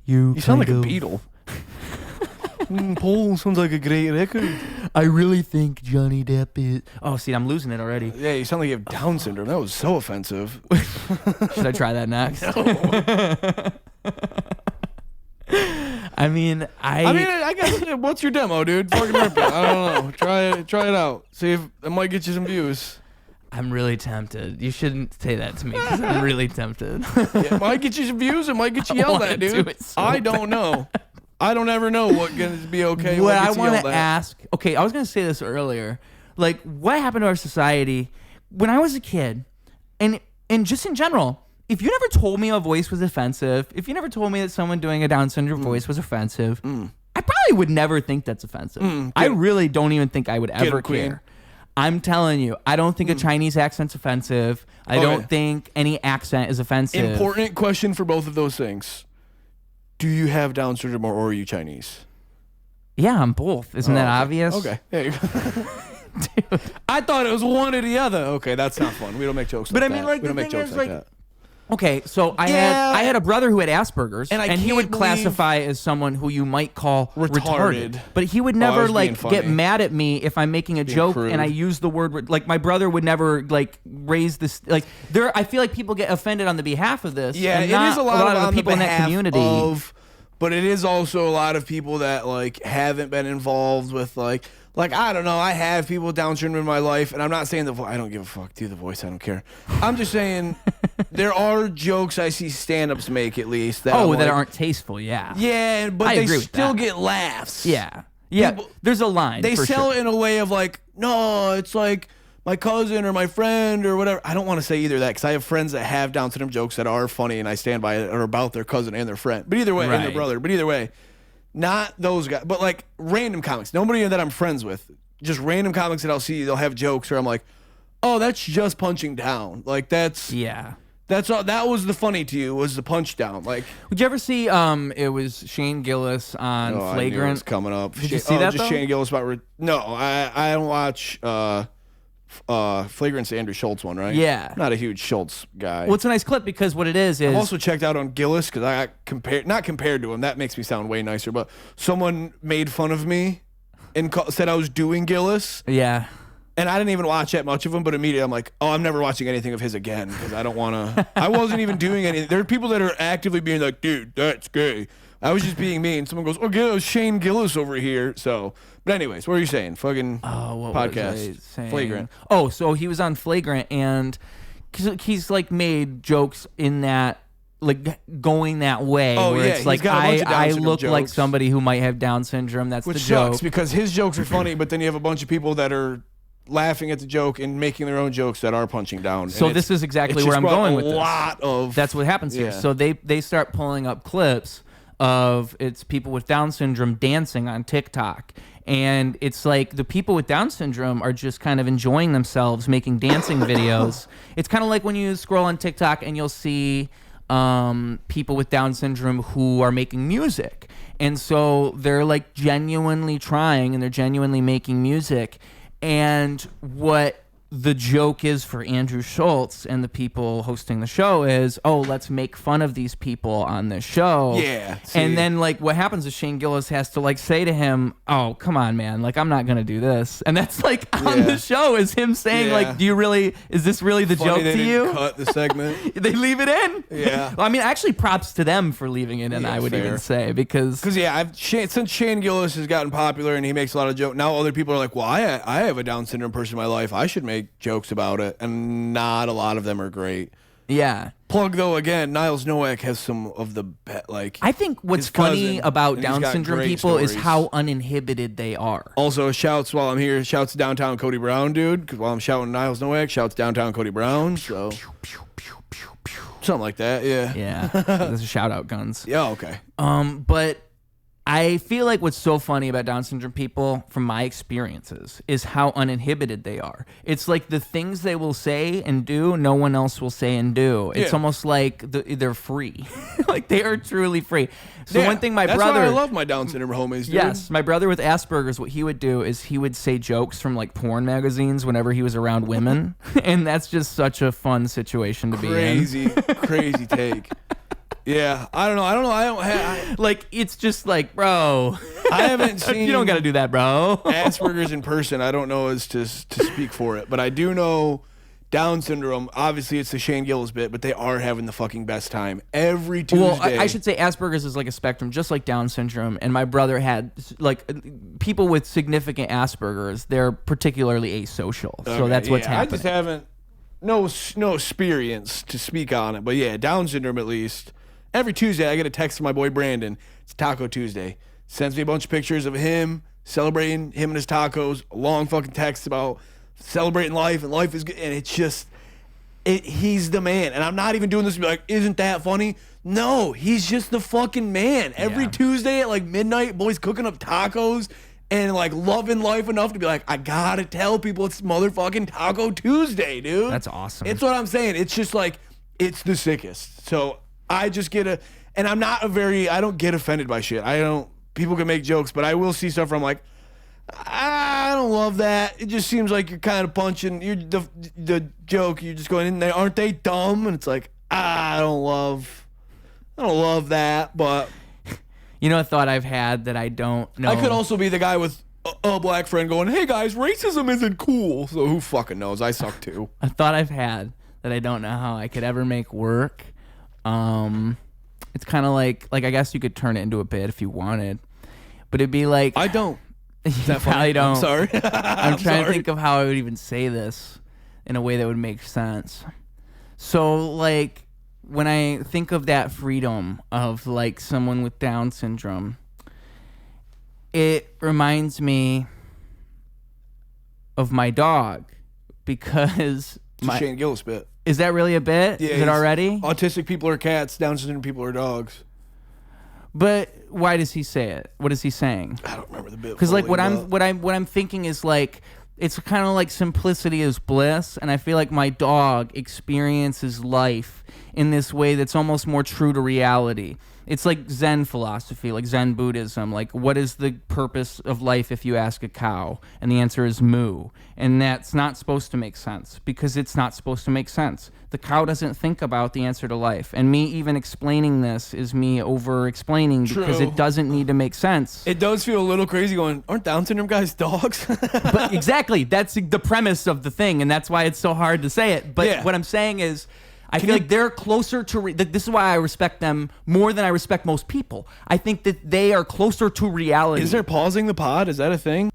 you sound like kind a of- Beatle. Paul sounds like a great record. I really think Johnny Depp is... Oh, see, I'm losing it already. Yeah, you sound like you have Down syndrome. That was so offensive. Should I try that next? I mean, I guess. What's your demo, dude? Fucking rip it. I don't know. Try it out. See if it might get you some views. I'm really tempted. You shouldn't say that to me because I'm really tempted. It might get you some views. It might get you I yelled wanna at, do dude. it so I don't know. I don't ever know what's gonna be okay. What I want want to ask, okay, I was going to say this earlier. Like, what happened to our society when I was a kid, and just in general? If you never told me a voice was offensive, if you never told me that someone doing a Down syndrome voice was offensive, I probably would never think that's offensive. I really don't even think I would ever Queen. care. I'm telling you, I don't think a Chinese accent's offensive. I don't think any accent is offensive. Important question for both of those things. Do you have Down syndrome or are you Chinese? Yeah, I'm both. Isn't that obvious? Okay. There you go. Dude, I thought it was one or the other. Okay, that's not fun. We don't make jokes But like I mean, that. like, we the don't make thing jokes is, like like, that. Okay, so I Yeah. had a brother who had Asperger's, And I he can't would believe- classify as someone who you might call retarded. But he would I never was being like get funny. mad at me if I'm making a joke and I crude. use the word like my brother would never like raise this like there. I feel like people get offended on the behalf of this. Yeah, and it is a lot of on the people in that behalf community. But it is also a lot of people that like haven't been involved with like I don't know. I have people with Down syndrome in my life, and I'm not saying I don't give a fuck. Do the voice, I don't care. I'm just saying there are jokes I see stand-ups make at least that that aren't tasteful. Yeah. Yeah, but I they agree with still that. get laughs. Yeah. Yeah. People- There's a line. They for sell sure. it in a way of like, no, it's like my cousin or my friend or whatever. I don't want to say either that because I have friends that have Down syndrome jokes that are funny and I stand by it or about their cousin and their friend. But either way, and their Right. brother. But either way, not those guys. But like random comics. Nobody that I'm friends with. just random comics that I'll see, they'll have jokes where I'm like, oh, that's just punching down. Like that's all. That was the funny to you was the punch down. Like, would you ever see? It was Shane Gillis on I knew it Flagrant. was coming up. Did you see that? Just though? Shane Gillis about. No, I don't watch Flagrant's the Andrew Schultz one, right? Yeah. Not a huge Schultz guy. Well, it's a nice clip because what it is I've also checked out on Gillis because I got not compared to him. That makes me sound way nicer. But someone made fun of me and said I was doing Gillis. Yeah. And I didn't even watch that much of him, but immediately I'm like, oh, I'm never watching anything of his again because I don't want to. I wasn't even doing anything. There are people that are actively being like, dude, that's gay. I was just being mean. Someone goes, oh, Shane Gillis over here. So, but anyways, what are you saying? Fucking what podcast. Was I saying? Flagrant. Oh, so he was on Flagrant and he's like made jokes in that, like going that way. Oh, where yeah, it's like he's got a bunch of Down I syndrome look like jokes. somebody who might have Down syndrome. That's Which the joke. sucks because his jokes are funny, but then you have a bunch of people that are laughing at the joke and making their own jokes that are punching down. So And this is exactly it's where just I'm brought going a with this. lot of That's what happens here. Yeah. So they start pulling up clips of it's people with Down syndrome dancing on TikTok. And it's like the people with Down syndrome are just kind of enjoying themselves making dancing videos. It's kind of like when you scroll on TikTok and you'll see people with Down syndrome who are making music. And so they're like genuinely trying and they're genuinely making music. And what the joke is for Andrew Schultz and the people hosting the show is, oh, let's make fun of these people on this show. Yeah. See. And then like what happens is Shane Gillis has to like say to him, oh, come on, man. Like, I'm not going to do this. And that's like on the show is him saying like, is this really the Funny joke they to didn't you? Cut the segment. They leave it in. Yeah. Well, I mean, actually props to them for leaving it in, Yeah, I would fair. even say, because Since Shane Gillis has gotten popular and he makes a lot of jokes, now other people are like, well, I have a Down syndrome person in my life. I should make jokes about it. And not a lot of them are great. yeah. Plug though again, Niles Nowak has some of the like. I think what's his cousin, funny about and he's Down got syndrome great people is stories. how uninhibited they are. Also, shouts while I'm here. Shouts to downtown Cody Brown, dude. Because while I'm shouting Niles Nowak, shouts downtown Cody Brown. So something like that. Yeah. Yeah. There's a shout out, guns. Yeah. Okay. But I feel like what's so funny about Down syndrome people, from my experiences, is how uninhibited they are. It's like the things they will say and do, no one else will say and do. It's Yeah. almost like they're free. Like they are truly free. So Yeah, one thing my that's brother... why I love my Down syndrome homies, dude. Yes, my brother with Asperger's, what he would do is he would say jokes from like porn magazines whenever he was around women. And that's just such a fun situation to be in. Crazy take. Yeah, I don't know. Like, it's just like, bro, I haven't seen. you don't got to do that, bro. Asperger's in person. I don't know as to speak for it, but I do know Down syndrome. Obviously, it's the Shane Gillis bit, but they are having the fucking best time every Tuesday. Well, I should say Asperger's is like a spectrum, just like Down syndrome. And my brother had, like, people with significant Asperger's, they're particularly asocial. So Okay, that's what's yeah, happening. I just haven't no experience to speak on it, but yeah, Down syndrome at least. Every Tuesday, I get a text from my boy Brandon. It's Taco Tuesday. Sends me a bunch of pictures of him celebrating him and his tacos. A long fucking text about celebrating life and life is good. And it's just, he's the man. And I'm not even doing this to be like, isn't that funny? No, he's just the fucking man. Every Tuesday at like midnight, boys cooking up tacos and like loving life enough to be like, I gotta tell people it's motherfucking Taco Tuesday, dude. That's awesome. It's what I'm saying. It's just like, it's the sickest. So I just and I don't get offended by shit. People can make jokes, but I will see stuff where I'm like, I don't love that. It just seems like you're kind of punching the joke. You're just going in there, aren't they dumb? And it's like, I don't love that, but You know, a thought I've had that I don't know. I could also be the guy with a black friend going, hey guys, racism isn't cool. So who fucking knows? I suck too. A thought I've had that I don't know how I could ever make work. It's kind of like I guess you could turn it into a bit if you wanted, but it'd be like I don't. you probably don't. I'm sorry. I'm trying to think of how I would even say this in a way that would make sense. So like when I think of that freedom of like someone with Down syndrome, it reminds me of my dog because It's a Shane Gillis bit. Is that really a bit? Yeah, Is it already? Autistic people are cats, Down syndrome people are dogs. But why does he say it? What is he saying? I don't remember the bit. Because like fully, what I'm thinking is like it's kind of like simplicity is bliss, and I feel like my dog experiences life in this way that's almost more true to reality. It's like Zen philosophy, like Zen Buddhism. Like, what is the purpose of life if you ask a cow? And the answer is moo. And that's not supposed to make sense because it's not supposed to make sense. The cow doesn't think about the answer to life. And me even explaining this is me over-explaining because True. it doesn't need to make sense. It does feel a little crazy going, aren't Down syndrome guys dogs? But exactly, that's the premise of the thing, and that's why it's so hard to say it. But Yeah. what I'm saying is, I feel like they're closer to. This is why I respect them more than I respect most people. I think that they are closer to reality. Is there pausing the pod? Is that a thing?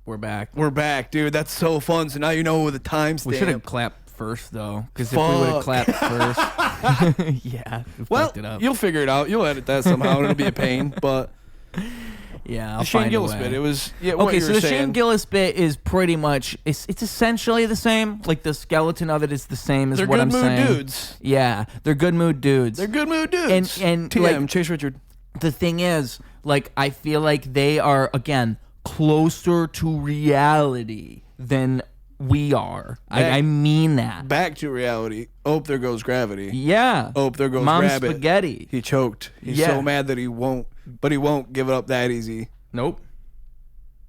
We're back. We're back, dude. That's so fun. So now you know the timestamp. We should have clapped first, though, because if we would have clapped first, yeah, we Well, fucked it up. you'll figure it out. You'll edit that somehow. It'll be a pain, but Yeah, I'll the Shane find Gillis a way. bit. It was what Okay, you so were the saying. Shane Gillis bit is pretty much it's essentially the same. Like the skeleton of it is the same as They're what good I'm mood saying. dudes. Yeah, they're good mood dudes. They're good mood dudes. And TM like, Chase Richard. the thing is, like, I feel like they are again closer to reality than we are. I mean that. Back to reality. Oh, there goes gravity. Yeah. Oh, there goes Mom rabbit. spaghetti. He choked. He's Yeah. so mad that he won't give it up that easy. Nope.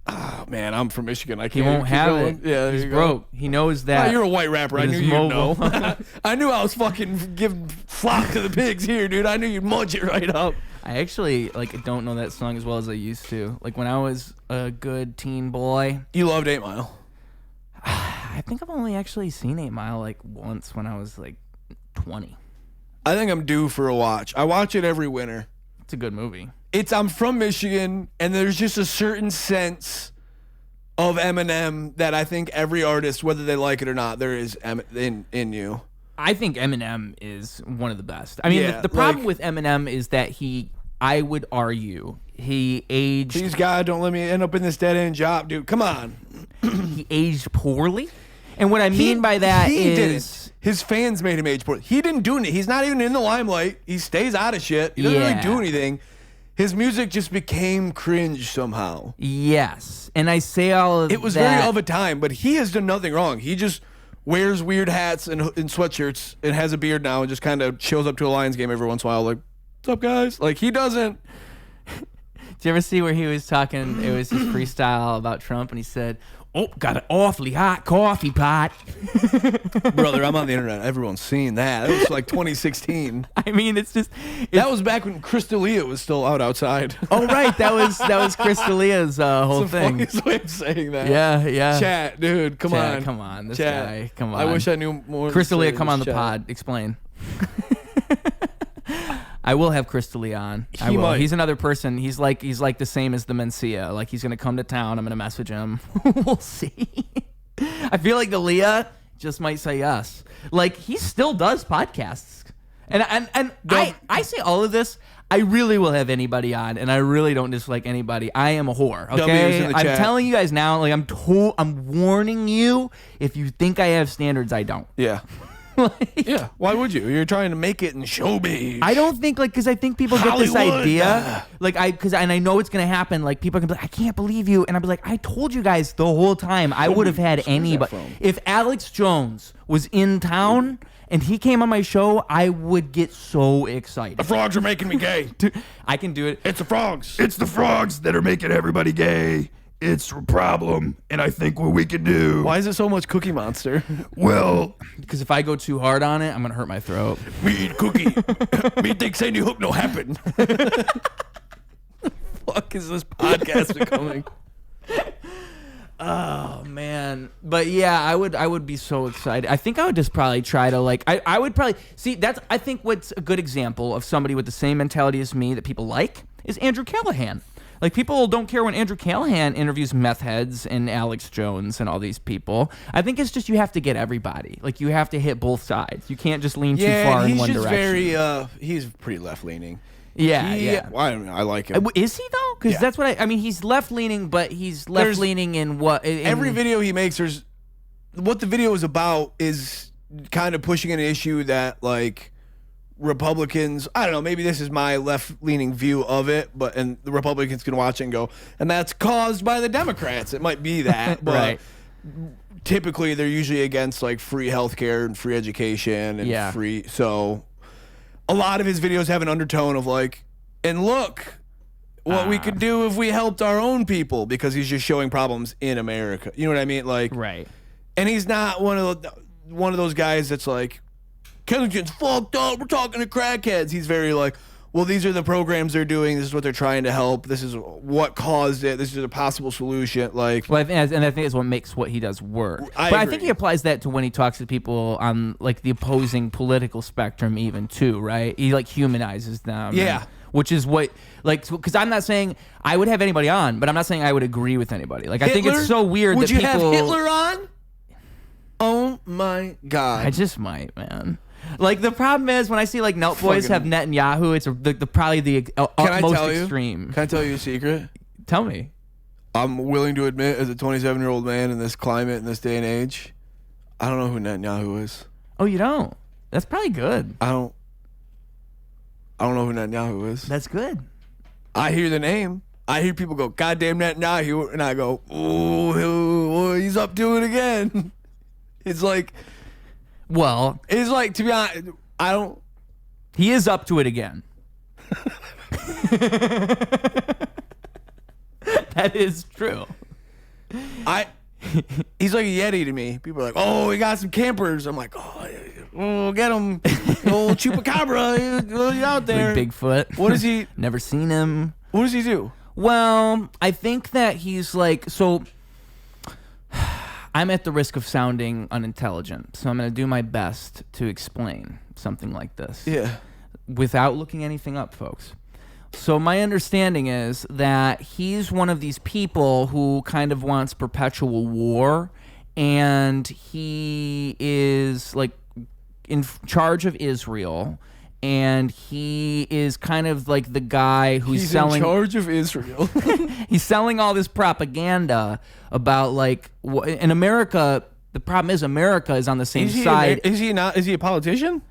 Oh man, I'm from Michigan. I He can't. won't even keep have going. it. Yeah, there He's you go. broke. He knows that. Oh, you're a white rapper. I With knew his you'd know. mobile. I knew I was fucking giving flop to the pigs here, dude. I knew you'd munch it right up. I actually don't know that song as well as I used to. Like when I was a good teen boy. You loved 8 Mile. I think I've only actually seen 8 Mile like once when I was like 20. I think I'm due for a watch. I watch it every winter. It's a good movie. I'm from Michigan, and there's just a certain sense of Eminem that I think every artist, whether they like it or not, there is in you. I think Eminem is one of the best. I mean, Yeah, the problem like- with Eminem is that I would argue, he aged Please God, don't let me end up in this dead end job, dude. Come on. he aged poorly. And what I mean by that he is didn't. His fans made him age poor. He didn't do anything. He's not even in the limelight. He stays out of shit. He doesn't really Yeah. do anything. His music just became cringe somehow. yes. And I say all of It was that. very of a time, but he has done nothing wrong. He just wears weird hats and sweatshirts and has a beard now and just kind of shows up to a Lions game every once in a while like, what's up, guys? Like, he doesn't. Did you ever see where he was talking? It was his freestyle about Trump, and he said, "Oh, got an awfully hot coffee pot." Brother, I'm on the internet. Everyone's seen that. That was like 2016. I mean, it's just That was back when Chris D'Elia was still out outside. oh right, that was Chris D'Elia's whole It's the thing. funniest way of saying that. Yeah. Chat, dude, come Chat, on. come on, this Chat. guy, come on. I wish I knew more. Chris to say D'Elia, to come this on the chat. pod. Explain. I will have Chris D'Elia on. I He will. might. He's another person. He's like the same as the Mencia. Like he's gonna come to town. I'm gonna message him. We'll see. I feel like the Leah just might say yes. Like he still does podcasts, and I say all of this. I really will have anybody on, and I really don't dislike anybody. I am a whore. W's Okay, in the I'm chat. telling you guys now. Like I'm warning you. If you think I have standards, I don't. Yeah. Yeah. Why would you? You're trying to make it in showbiz. I don't think because I think people get this Hollywood. idea and I know it's gonna happen. Like people are gonna be like, I can't believe you, and I'll be like, I told you guys the whole time. I would have had anybody. from? If Alex Jones was in town and he came on my show, I would get so excited. The frogs are making me gay. Dude, I can do it. It's the frogs. It's the frogs that are making everybody gay. It's a problem, and I think what we can do. Why is it so much Cookie Monster? Well, Because if I go too hard on it, I'm gonna hurt my throat. Me eat cookie. Me think Sandy Hook no happen. Fuck is this podcast becoming? Oh man, but yeah, I would be so excited. I think I would just probably try to like I would probably see that's I think what's a good example of somebody with the same mentality as me that people like is Andrew Callahan. Like people don't care when Andrew Callahan interviews meth heads and Alex Jones and all these people. I think it's just you have to get everybody. Like you have to hit both sides. You can't just lean too far in one direction. He's pretty left leaning. Yeah. Well, I like him. Is he though? Because Yeah. that's what I mean. He's left leaning, but he's left leaning in what? Every video he makes, what the video is about is kind of pushing an issue that like Republicans, I don't know, maybe this is my left-leaning view of it, and the Republicans can watch it and go, and that's caused by the Democrats. It might be that, but Right. typically they're usually against like free healthcare and free education and free. So a lot of his videos have an undertone of like, and look what we could do if we helped our own people, because he's just showing problems in America. You know what I mean? Like, Right. and he's not one of those guys that's like, Kennington's fucked up, we're talking to crackheads. He's very like, well, these are the programs they're doing. This is what they're trying to help. This is what caused it. This is a possible solution. Like, Well, I think it's what makes what he does work. I But I agree. think he applies that to when he talks to people on like the opposing political spectrum, even too, right? He like humanizes them. Yeah. Which is what, like, because I'm not saying I would have anybody on, but I'm not saying I would agree with anybody. Like, I think it's so weird Would that you people. have Hitler on? Oh my God. I just might, man. Like, the problem is when I see like Nelk Boys have Fucking- Netanyahu, it's probably the Can I utmost tell you? extreme. Can I tell you a secret? Tell me. I'm willing to admit, as a 27-year-old man in this climate, in this day and age, I don't know who Netanyahu is. Oh, you don't? That's probably good. I don't know who Netanyahu is. That's good. I hear the name. I hear people go, goddamn Netanyahu, and I go, ooh, he's up to it again. It's like, Well, to be honest, I don't. he is up to it again. That is true. He's like a Yeti to me. People are like, oh, he got some campers. I'm like, oh, get him. Old chupacabra, he's out there. Like Bigfoot. What is he? Never seen him. What does he do? Well, I think that he's like, so I'm at the risk of sounding unintelligent, so I'm going to do my best to explain something like this. Yeah. Without looking anything up, folks. So my understanding is that he's one of these people who kind of wants perpetual war, and he is like in charge of Israel, and he is kind of like the guy who's He's selling. in charge of Israel. He's selling all this propaganda about like in America. The problem is America is on the same side. Is he not? Is he a politician?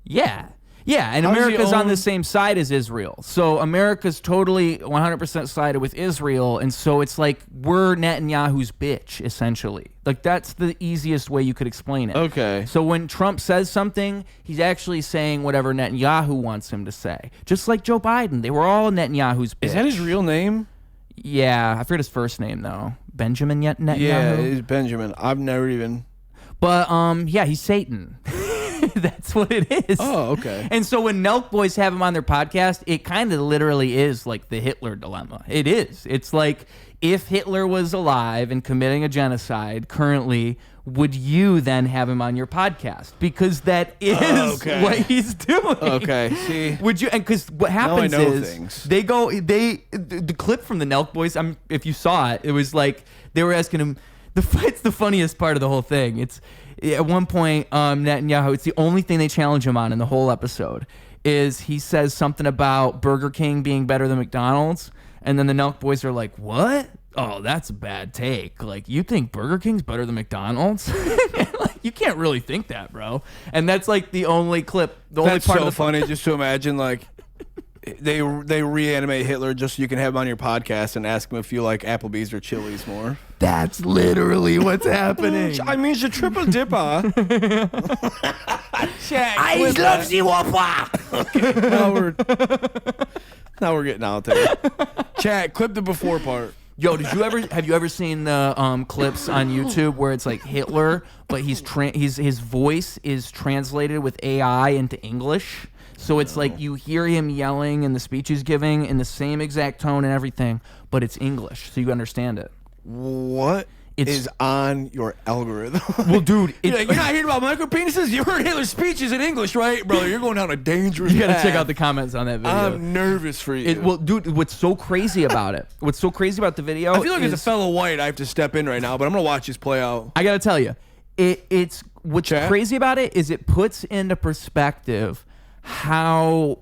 Yeah. Yeah, and How does he America's on own- the same side as Israel. So America's totally 100% sided with Israel, and so it's like we're Netanyahu's bitch, essentially. Like, that's the easiest way you could explain it. Okay. So when Trump says something, he's actually saying whatever Netanyahu wants him to say. Just like Joe Biden. They were all Netanyahu's bitch. Is that his real name? Yeah, I forget his first name, though. Benjamin Netanyahu? Yeah, it's Benjamin. I've never even. But, yeah, he's Satan. That's what it is. Oh, okay. And so when Nelk Boys have him on their podcast, it kind of literally is like the Hitler dilemma. It is. It's like, if Hitler was alive and committing a genocide currently, would you then have him on your podcast? Because that is Okay. what he's doing. Okay, see. Would you? And because what happens know is things. the clip from the Nelk Boys. If you saw it, it was like they were asking him. It's the funniest part of the whole thing. It's at one point Netanyahu. It's the only thing they challenge him on in the whole episode. Is he says something about Burger King being better than McDonald's, and then the Nelk Boys are like, "What? Oh, that's a bad take. Like, you think Burger King's better than McDonald's? Like, you can't really think that, bro." And that's like the only clip. The only That's part so of the funny just to imagine, like, they reanimate Hitler just so you can have him on your podcast and ask him if you like Applebee's or Chili's more. That's literally what's happening. I mean, it's a triple dipper. I love you, Whopper. Now we're getting out there. Chat, clip the before part. Yo, have you ever seen the clips on YouTube where it's like Hitler, but his voice is translated with AI into English? So it's like you hear him yelling and the speech he's giving in the same exact tone and everything, but it's English, so you understand it. What is on your algorithm? Well, dude, you're not hearing about micro penises? You heard Hitler's speeches in English, right? Brother, you're going down a dangerous you gotta path. check out the comments on that video. I'm nervous for you. Well, dude, what's so crazy about it? What's so crazy about the video? I feel like as a fellow white, I have to step in right now, but I'm going to watch this play out. I gotta tell you, it's what's Chat? crazy about it is it puts into perspective how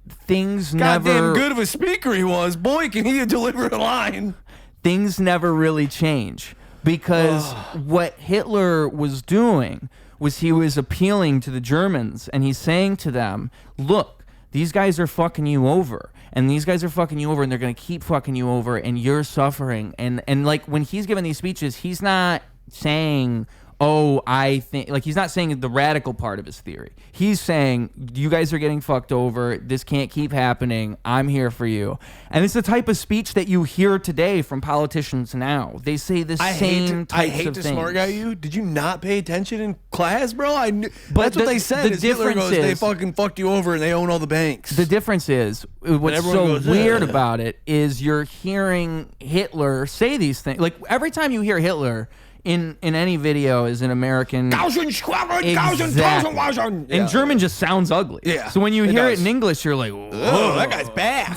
things Goddamn never good of a speaker he was. Boy, can he deliver a line. things never really change, because what Hitler was doing was he was appealing to the Germans, and he's saying to them, look, these guys are fucking you over, and these guys are fucking you over, and they're going to keep fucking you over, and you're suffering. And like when he's giving these speeches, he's not saying, oh, I think, like, he's not saying the radical part of his theory. He's saying, you guys are getting fucked over. This can't keep happening. I'm here for you. And it's the type of speech that you hear today from politicians now. They say the same types of things. I hate to smart guy you. Did you not pay attention in class, bro? I knew. But that's what they said. The difference is, they fucking fucked you over and they own all the banks. The difference is, what's so weird about it is you're hearing Hitler say these things. Like, every time you hear Hitler in any video is an American. Exactly. And German just sounds ugly. Yeah, so when you hear it in English, you're like, whoa, that guy's bad.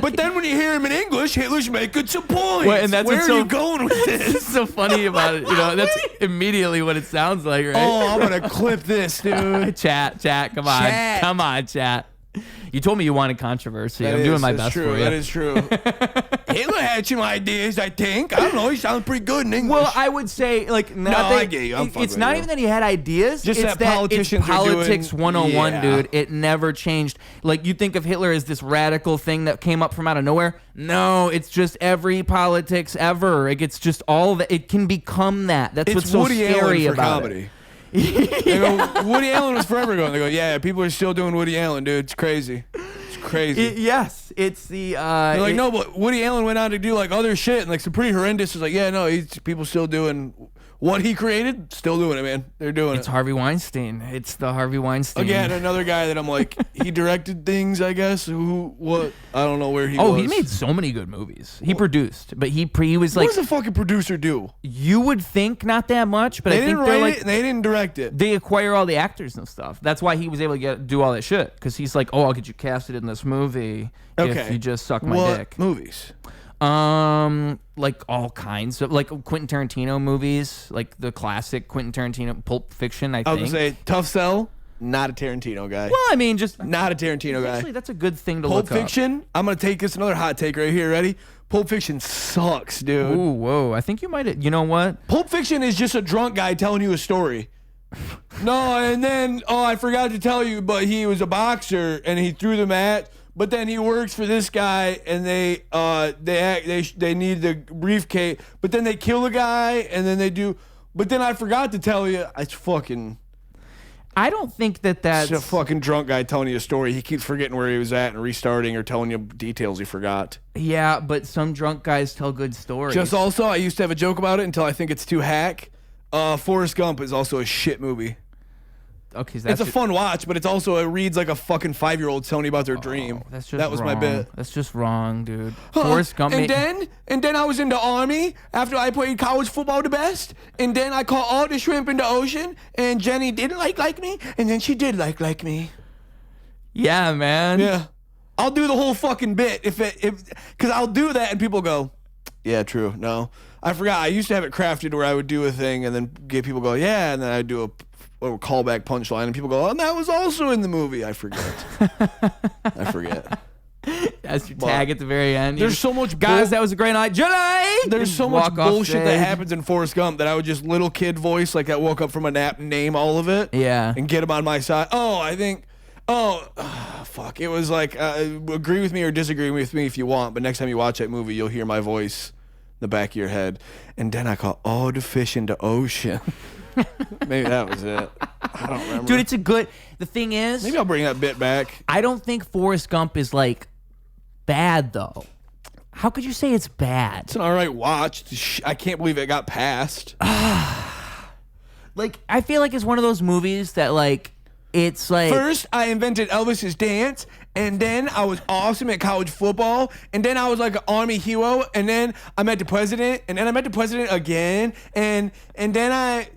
But then when you hear him in English, Hitler's making some points. Well, and that's Where what's are you going with this? It's so funny about it. You know, that's immediately what it sounds like, right? Oh, I'm going to clip this, dude. Chat, come on. Chat. Come on, chat. You told me you wanted controversy. I'm doing my best true. for you. That is true. Hitler had some ideas, I think. I don't know. He sounds pretty good in English. Well, I would say, like, I get you. It's not even that he had ideas. Just it's that politicians it's politics are doing, 101, dude. It never changed. Like, you think of Hitler as this radical thing that came up from out of nowhere. No, it's just every politics ever. It's just all of it. It can become that. That's what's so Woody scary Allen for about comedy. it. They go, Woody Allen was forever going. They go, yeah, people are still doing Woody Allen, dude. It's crazy. It's crazy. Yes, it's the. They're like, no, but Woody Allen went on to do like other shit and like some pretty horrendous. It's like, yeah, no, people still doing what he created. Still doing it, man. They're doing It's it. Harvey Weinstein. It's the Harvey Weinstein. Again, another guy that I'm like, he directed things, I guess. What? I don't know where he was. Oh, he made so many good movies. He produced, but he was like. What does a fucking producer do? You would think not that much, but I think they're like. They didn't direct it. They acquire all the actors and stuff. That's why he was able to do all that shit. Because he's like, oh, I'll get you casted in this movie if you just suck my dick. Movies? Like all kinds of, like Quentin Tarantino movies, like the classic Quentin Tarantino, Pulp Fiction. I was think. Gonna say Tough Sell. Not a Tarantino guy. Well, I mean, just not a Tarantino guy. Actually, that's a good thing to Pulp look up. Fiction. I'm gonna take this another hot take right here. Ready? Pulp Fiction sucks, dude. Ooh, whoa! I think you might. You know what? Pulp Fiction is just a drunk guy telling you a story. No, and then I forgot to tell you, but he was a boxer and he threw the mat. But then he works for this guy, and they need the briefcase. But then they kill a guy, and then they do. But then I forgot to tell you, it's fucking. I don't think that's a fucking drunk guy telling you a story. He keeps forgetting where he was at and restarting or telling you details he forgot. Yeah, but some drunk guys tell good stories. Just also, I used to have a joke about it until I think it's too hack. Forrest Gump is also a shit movie. Okay, it's a fun watch, but it's also it reads like a fucking 5-year-old telling you about their dream. That's just that was wrong. my bit. That's just wrong, dude. Forrest Gump. And then I was in the army after I played college football the best. And then I caught all the shrimp in the ocean. And Jenny didn't like me. And then she did like me. Yeah, man. Yeah, I'll do the whole fucking bit because I'll do that and people go, yeah, true. No, I forgot. I used to have it crafted where I would do a thing and then get people go, yeah, and then I'd do a callback punchline and people go, oh, and that was also in the movie. I forget. As you tag at the very end. There's so much guys, that was a great night. Jedi! There's so much bullshit that happens in Forrest Gump that I would just little kid voice like that woke up from a nap, name all of it. Yeah. And get him on my side. Fuck. It was like, agree with me or disagree with me if you want, but next time you watch that movie, you'll hear my voice in the back of your head. And then I caught all the fish in the ocean. Maybe that was it. I don't remember. Dude, it's a good. The thing is, maybe I'll bring that bit back. I don't think Forrest Gump is like bad though. How could you say it's bad? It's an alright watch. I can't believe it got passed. Like, I feel like it's one of those movies that like it's like first I invented Elvis's dance, and then I was awesome at college football, and then I was like an army hero, and then I met the president, and then I met the president again, and then I.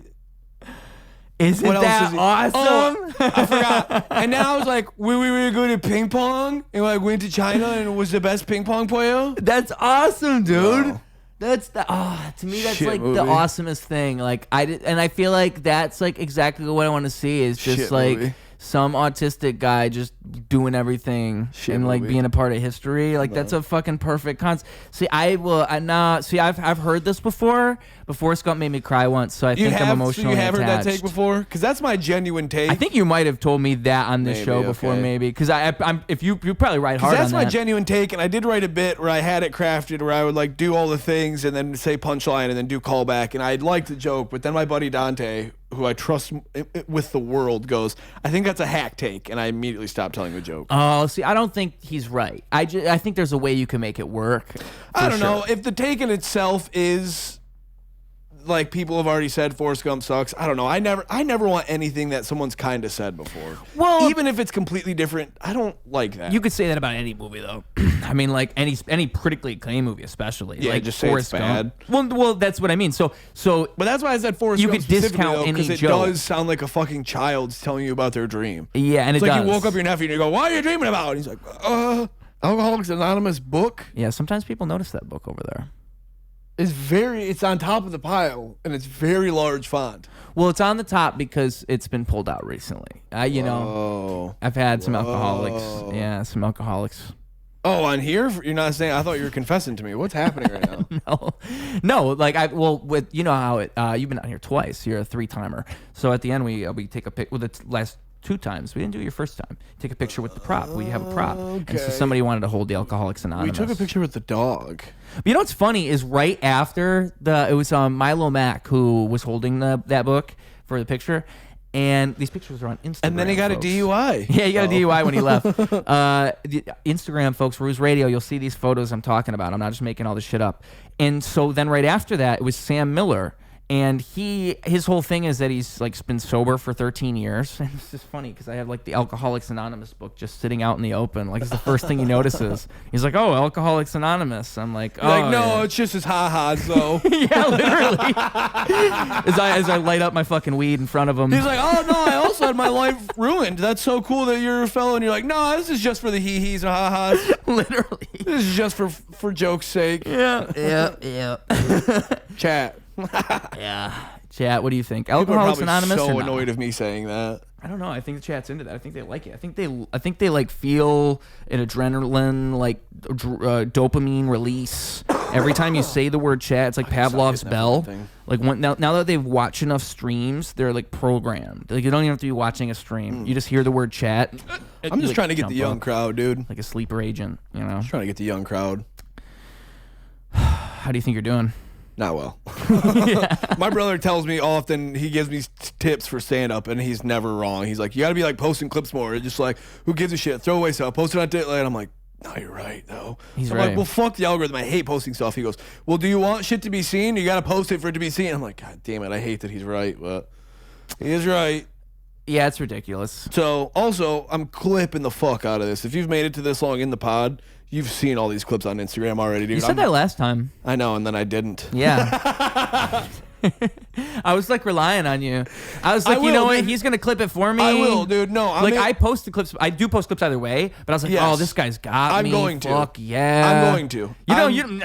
Isn't that awesome? Oh, I forgot. And then I was like, we were good at ping pong, and like went to China and was the best ping pong player. That's awesome, dude. Wow. That's to me that's Shit like movie. the awesomest thing. Like I feel like that's like exactly what I want to see is just Shit like movie. some autistic guy just doing everything and like being a part of history. Like that's a fucking perfect concept. See, I've heard this before. Forrest Gump made me cry once, so I think I'm emotionally attached. Heard that take before? Because that's my genuine take. I think you might have told me that on this show before, maybe. Because I'm if you probably write hard on that. That's my genuine take, and I did write a bit where I had it crafted where I would like do all the things and then say punchline and then do callback, and I liked the joke, but then my buddy Dante, who I trust with the world, goes, I think that's a hack take, and I immediately stopped telling the joke. Oh, see, I don't think he's right. I think there's a way you can make it work. I don't know. If the take in itself is like people have already said Forrest Gump sucks, I don't know. I never want anything that someone's kind of said before. Well, even if it's completely different, I don't like that. You could say that about any movie, though. I mean, like any critically acclaimed movie, especially. Yeah, like just say Forrest it's bad. Gump. Well, that's what I mean. So, but that's why I said Forrest Gump. You could discount any because it joke. does sound like a fucking child's telling you about their dream. Yeah, and it's it like does. you woke up your nephew and you go, "What are you dreaming about?" And he's like, Alcoholics Anonymous book. Yeah, sometimes people notice that book over there. It's on top of the pile, and it's very large font. Well, it's on the top because it's been pulled out recently. I've had some alcoholics. Yeah, some alcoholics. Oh, on here? You're not saying? I thought you were confessing to me. What's happening right now? No. Like you know how it. You've been out here twice. You're a 3-timer. So at the end, we take a pic with the last 2 times. We didn't do it your first time. Take a picture with the prop. We have a prop. Okay. And so somebody wanted to hold the Alcoholics Anonymous. We took a picture with the dog. But you know what's funny is right after it was Milo Mack who was holding that book for the picture. And these pictures are on Instagram. And then he got a DUI. Yeah, he got a DUI when he left. Instagram, folks, Ruse Radio, you'll see these photos I'm talking about. I'm not just making all this shit up. And so then right after that, it was Sam Miller. And his whole thing is that he's like been sober for 13 years. And it's just funny because I have like the Alcoholics Anonymous book just sitting out in the open. Like it's the first thing he notices. He's like, "Oh, Alcoholics Anonymous." I'm like, "Oh, like, no, it's just his ha-has though." Yeah, literally. as I light up my fucking weed in front of him. He's like, "Oh no, I also had my life ruined. That's so cool that you're a fellow." And you're like, "No, this is just for the hee-hees and ha-has." Literally. This is just for joke's sake. Yeah. Chat. Yeah. Chat, what do you think? People Alcoholics are Anonymous so or not? annoyed of me saying that. I don't know. I think the chat's into that. I think they like it. I think they like feel an adrenaline, like dopamine release every time you say the word chat. It's like Pavlov's bell. Like now that they've watched enough streams, they're like programmed. Like you don't even have to be watching a stream. You just hear the word chat. I'm just trying to get the young crowd, dude. Like a sleeper agent, you know. Just trying to get the young crowd. How do you think you're doing? Not well. My brother tells me often, he gives me tips for stand-up, and he's never wrong. He's like, you got to be like posting clips more. It's just like, who gives a shit? Throw away stuff. Post it on TikTok. And I'm like, no, you're right, though. He's I'm right. like, well, fuck the algorithm. I hate posting stuff. He goes, well, do you want shit to be seen? You got to post it for it to be seen. I'm like, God damn it. I hate that he's right, but he is right. Yeah, it's ridiculous. So, also, I'm clipping the fuck out of this. If you've made it to this long in the pod, you've seen all these clips on Instagram already, dude. You said that last time. I know, and then I didn't. Yeah. I was like relying on you. I was like, you know what? He's gonna clip it for me. I will, dude. No, I post the clips. I do post clips either way, but I was like, oh, this guy's got me. I'm going to. Fuck yeah. I'm going to. You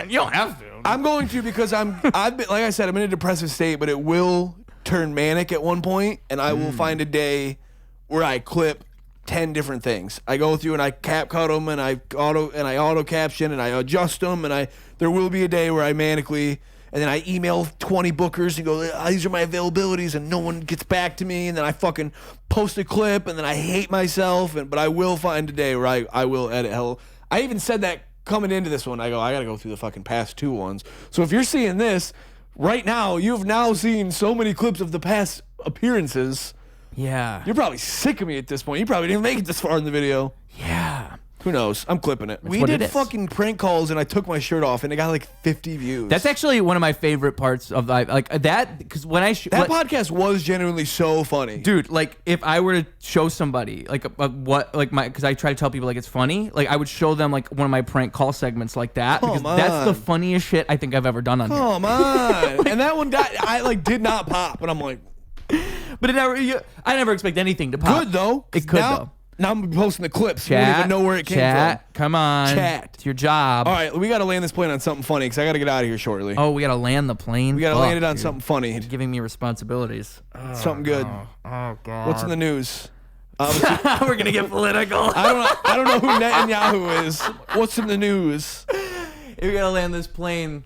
don't have to. I'm going to because I've been, like I said, I'm in a depressive state, but it will turn manic at one point, and I will find a day where I clip 10 different things. I go through and I cap cut them and I auto caption and I adjust them, and there will be a day where I manically, and then I email 20 bookers and go, these are my availabilities, and no one gets back to me, and then I fucking post a clip, and then I hate myself, but I will find a day where I will edit hell. I even said that coming into this one. I gotta go through the fucking past 2 ones. So if you're seeing this right now, you've now seen so many clips of the past appearances. Yeah. You're probably sick of me at this point. You probably didn't make it this far in the video. Yeah. Who knows? I'm clipping it. We did fucking prank calls, and I took my shirt off, and it got like 50 views. That's actually one of my favorite parts of like that, because when I that podcast was genuinely so funny, dude. Like if I were to show somebody like because I try to tell people like it's funny, like I would show them like one of my prank call segments like that, because that's the funniest shit I think I've ever done on here. Come on. And that one did not pop, and I'm like, but I never expect anything to pop. Good though. It could though. Now I'm posting the clips. Chat, you don't even know where it came from. Come on. Chat. It's your job. All right, we got to land this plane on something funny because I got to get out of here shortly. Oh, we got to land the plane? We got to land it on something funny. You're giving me responsibilities. Something good. Oh, God. What's in the news? Obviously, We're gonna get political. I don't know who Netanyahu is. What's in the news? We gotta land this plane.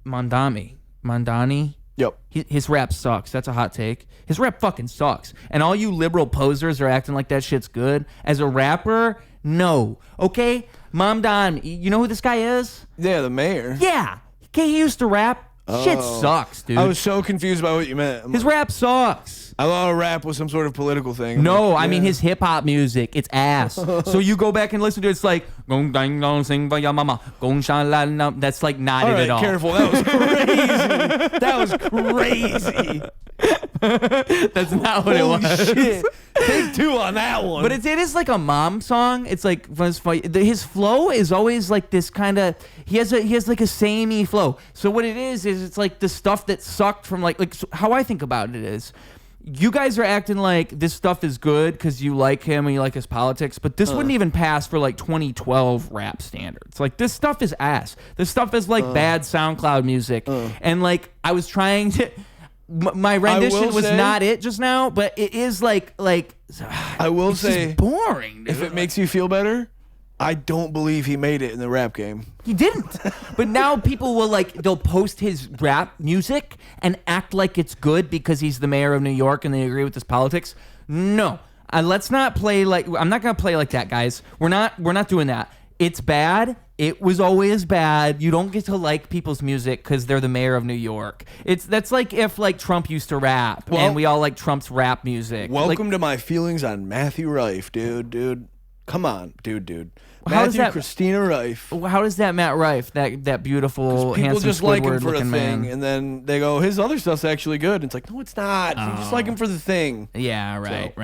Mandani. Yep. His rap sucks. That's a hot take. His rap fucking sucks. And all you liberal posers are acting like that shit's good. As a rapper, no. Okay? Mamdani. You know who this guy is? Yeah, the mayor. Yeah. Okay, he used to rap. Shit sucks, dude. I was so confused by what you meant. His rap sucks. I thought rap was some sort of political thing. No, I mean his hip hop music. It's ass. So you go back and listen to it. It's like gong dang dong sing ba ya mama gong sha la na. That's like not All it right, at all. careful. That was crazy. That's not what it Holy was. shit. Take two on that one. But it is like a mom song. It's like his flow is always like this kind of. He has like a samey flow. So what it is it's like the stuff that sucked from like so how I think about it is. You guys are acting like this stuff is good because you like him and you like his politics, but this wouldn't even pass for like 2012 rap standards. Like this stuff is ass. This stuff is like bad SoundCloud music, and like I was trying to. My rendition was not it just now, but it is like I will it's say just boring. Dude. if it makes you feel better, I don't believe he made it in the rap game. He didn't. But now people will they'll post his rap music and act like it's good because he's the mayor of New York and they agree with his politics. No, let's not play like. I'm not gonna play like that, guys. We're not doing that. It's bad. It was always bad. You don't get to like people's music because they're the mayor of New York. That's like if like Trump used to rap and we all like Trump's rap music. Welcome to my feelings on Matthew Rife, dude. Come on, dude. How does Matthew that- Christina Rife. How does that Matt Rife, that beautiful, People handsome just like him Squidward for a looking thing, man? and then they go, his other stuff's actually good. It's like, no, it's not. You just like him for the thing. Yeah, right.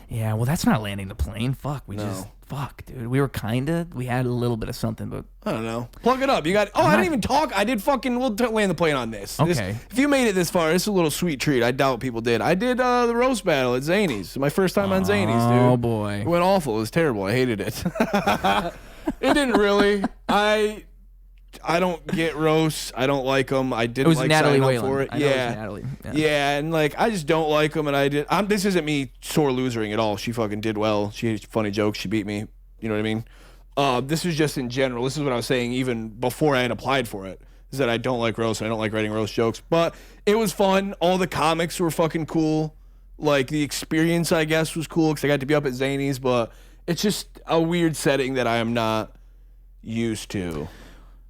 Yeah, well, that's not landing the plane. Fuck, dude. We had a little bit of something, but I don't know. Plug it up. You got. I didn't even talk. I did fucking. We'll land the plane on this. Okay. If you made it this far, it's a little sweet treat. I doubt people did. I did the roast battle at Zany's. My first time on Zany's, dude. Oh boy, it went awful. It was terrible. I hated it. It didn't really. I don't get roasts. I don't like them. I didn't it was like Natalie signing up Whalen. for it. I know Yeah. it was Natalie. Yeah, and like I just don't like them, and I did. This isn't me sore losing at all. She fucking did well. She had funny jokes. She beat me. You know what I mean? This is just in general. This is what I was saying even before I had applied for it. Is that I don't like roast. I don't like writing roast jokes. But it was fun. All the comics were fucking cool. Like the experience, I guess, was cool because I got to be up at Zany's. But it's just a weird setting that I am not used to.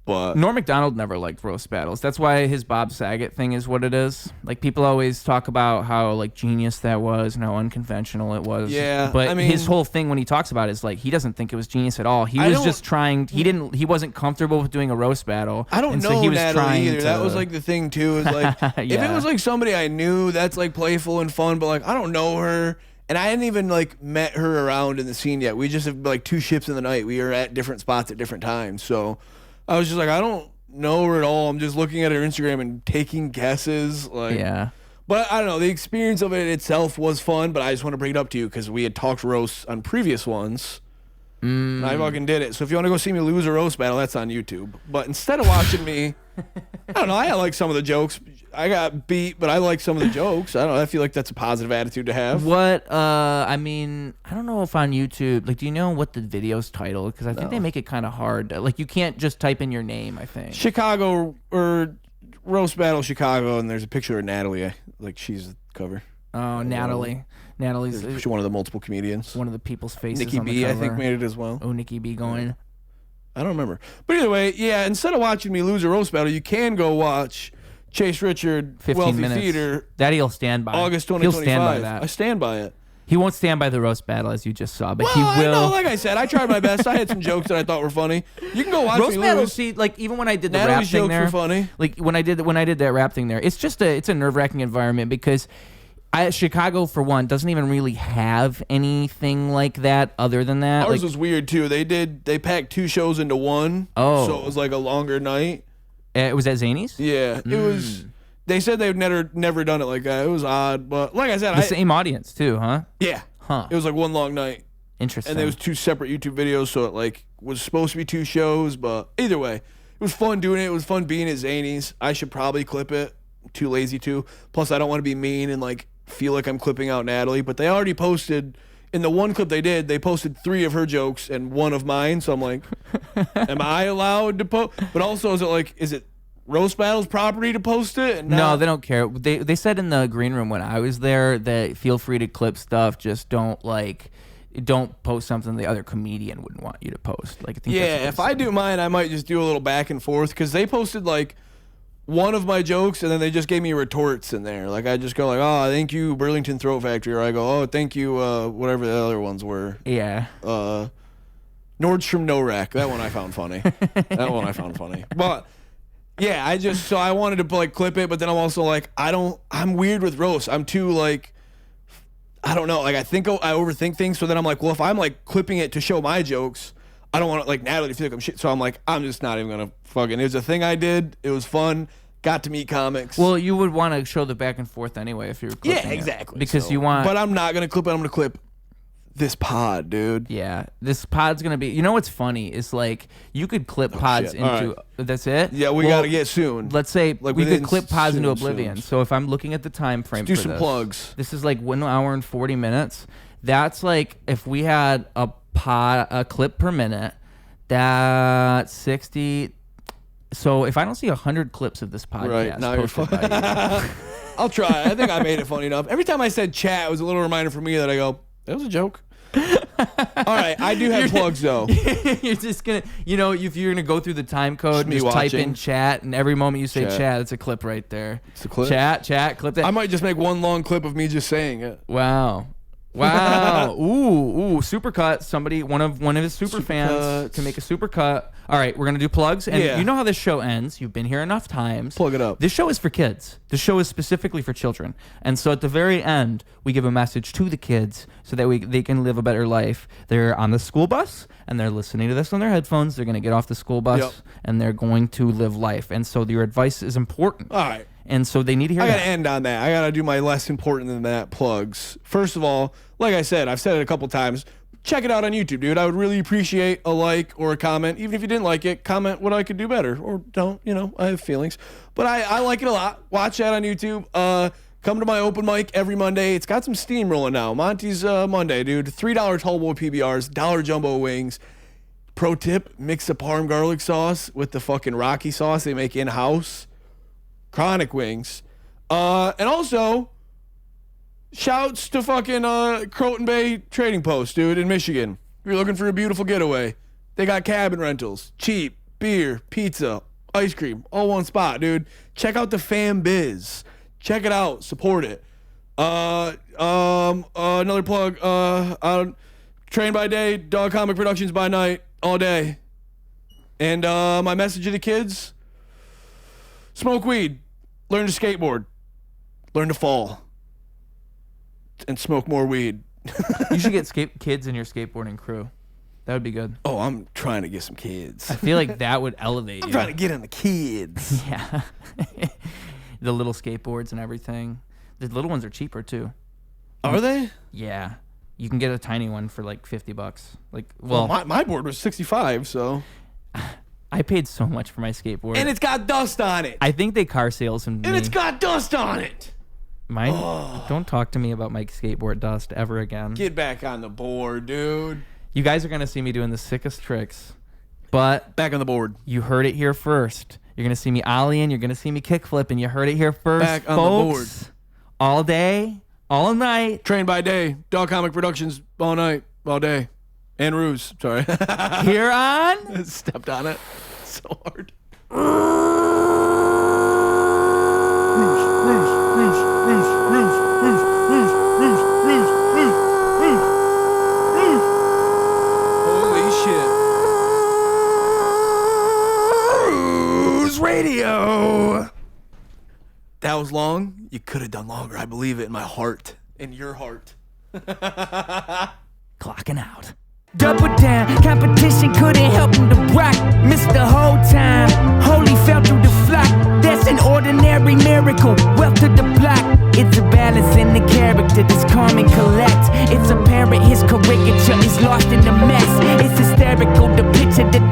But Norm Macdonald never liked roast battles. That's why his Bob Saget thing is what it is. Like people always talk about how like genius that was and how unconventional it was. Yeah, but I mean, his whole thing when he talks about it is like he doesn't think it was genius at all. He was just trying. He wasn't comfortable with doing a roast battle. I don't and know so he was Natalie trying either. to, That was like the thing too. Is like if Yeah. it was like somebody I knew, that's like playful and fun. But like I don't know her, and I hadn't even like met her around in the scene yet. We just have like two ships in the night. We are at different spots at different times. So I was just like, I don't know her at all. I'm just looking at her Instagram and taking guesses. Like, yeah. But I don't know. The experience of it itself was fun. But I just want to bring it up to you because we had talked roasts on previous ones. And I fucking did it. So if you want to go see me lose a roast battle, that's on YouTube. But instead of watching me, I don't know. I like some of the jokes. I got beat, but I like some of the jokes. I don't know. I feel like that's a positive attitude to have. What? I mean, I don't know if on YouTube, like, do you know what the video's titled? Because I think they make it kind of hard. Like, you can't just type in your name, I think. Chicago or roast battle Chicago, and there's a picture of Natalie. Like she's the cover. Oh, Natalie. Natalie's She's one of the multiple comedians. one of the people's faces. Nikki on the B, I cover. think, made it as well. Oh, Nikki B going. I don't remember. But either way, yeah, instead of watching me lose a roast battle, you can go watch Chase Richard, 15 Wealthy minutes. Theater, That he'll stand by. August He'll 2025. stand by that. I stand by it. He won't stand by the roast battle, as you just saw, but Well, he I will. know, like I said, I tried my best. I had some jokes that I thought were funny. You can go watch roast me battles, lose. see, like even when I did the Natalie's rap thing jokes there, were funny. like when I did that rap thing there, it's a nerve-wracking environment because Chicago, for one, doesn't even really have anything like that other than that. Ours Like, was weird too. They packed two shows into one. Oh. So it was like a longer night. it was at Zany's? Yeah. It was. They said they've never done it like that. It was odd, but like I said, The same audience too, huh? yeah. Huh. It was like one long night. Interesting. And there was two separate YouTube videos, so it like was supposed to be two shows, but either way, it was fun doing it. It was fun being at Zany's. I should probably clip it too lazy to. Plus, I don't want to be mean and like feel like I'm clipping out Natalie. But they already posted in the one clip they did. They posted 3 of her jokes and 1 of mine. So I'm like, am I allowed to post? But also, is it Roast Battle's property to post it? And no, they don't care. They said in the green room when I was there that feel free to clip stuff. Just don't post something the other comedian wouldn't want you to post. Like, I think if I do mine, I might just do a little back and forth because they posted like one of my jokes and then they just gave me retorts in there. Like I just go like, oh, thank you, Burlington Throat Factory, or I go, oh, thank you, whatever the other ones were. Yeah. Nordstrom No Rack. That one I found funny. But yeah, I wanted to like clip it, but then I'm also like, I'm weird with roast. I'm too like, I don't know. Like I think I overthink things. So then I'm like, well, if I'm like clipping it to show my jokes, I don't want like Natalie to feel like I'm shit. So I'm like, I'm just not even gonna fucking. It was a thing I did. It was fun. Got to meet comics. Well, you would want to show the back and forth anyway if you were clipping. Yeah, exactly. Because you want. But I'm not gonna clip it. I'm gonna clip this pod, dude. Yeah, this pod's gonna be. You know what's funny is like you could clip pods shit. into. Right. That's it. Yeah, we gotta get soon. Let's say like we could clip pods soon, into oblivion. soon. So if I'm looking at the time frame, Let's do some plugs. This is like 1 hour and 40 minutes. That's like if we had a clip per minute. That's 60. So if I don't see 100 clips of this podcast, right now you're posted by you, I'll try. I think I made it funny enough. Every time I said chat, it was a little reminder for me that I go, that was a joke. All right, I do have plugs though. You're just gonna, if you're gonna go through the time code, just type in chat, and every moment you say chat, it's a clip right there. It's a clip. Chat, clip that. I might just make one long clip of me just saying it. Wow. Ooh, supercut. Somebody, one of his super fans can make a supercut. All right, we're gonna do plugs, and you know how this show ends. You've been here enough times. Plug it up. This show is for kids. This show is specifically for children, and so at the very end, we give a message to the kids so that they can live a better life. They're on the school bus and they're listening to this on their headphones. They're gonna get off the school bus and they're going to live life. And so your advice is important. All right. And so they need to hear I that. gotta end on that. I gotta do my less important than that plugs. First of all, like I said, I've said it a couple times. Check it out on YouTube, dude. I would really appreciate a like or a comment. Even if you didn't like it, comment what I could do better. Or don't, I have feelings. But I like it a lot. Watch that on YouTube. Come to my open mic every Monday. It's got some steam rolling now. Monty's Monday, dude. $3 tall boy PBRs, $1 jumbo wings. Pro tip, mix the parm garlic sauce with the fucking Rocky sauce they make in-house. Chronic wings. And also, shouts to fucking Croton Bay Trading Post, dude, in Michigan. If you're looking for a beautiful getaway, they got cabin rentals, cheap, beer, pizza, ice cream, all one spot, dude. Check out the Fam Biz. Check it out. Support it. Another plug. Train by day, Dog Comic Productions by night, all day. And my message to the kids, smoke weed. Learn to skateboard. Learn to fall. And smoke more weed. You should get kids in your skateboarding crew. That would be good. Oh, I'm trying to get some kids. I feel like that would elevate you. I'm trying to get on the kids. Yeah. The little skateboards and everything. The little ones are cheaper too. Are they? Yeah. You can get a tiny one for like $50. Well, my board was 65, so. I paid so much for my skateboard. And it's got dust on it. I think they car sales and it's got dust on it. Don't talk to me about my skateboard dust ever again. Get back on the board, dude. You guys are going to see me doing the sickest tricks. But back on the board. You heard it here first. You're going to see me ollieing. You're going to see me kickflipping. You heard it here first, back on folks. the board. All day, all night. Train by day. Dog Comic Productions all night, all day. And Ruse. Sorry. Here on? Stepped on it so hard. Holy shit. Ruse Radio. That was long. You could have done longer. I believe it in my heart. In your heart. Clocking out. Double down, competition couldn't help him to rock. Missed the whole time, holy fell through the flock. That's an ordinary miracle, wealth to the block. It's a balance in the character that's calm and collect. It's apparent his caricature is lost in the mess. It's hysterical, the picture that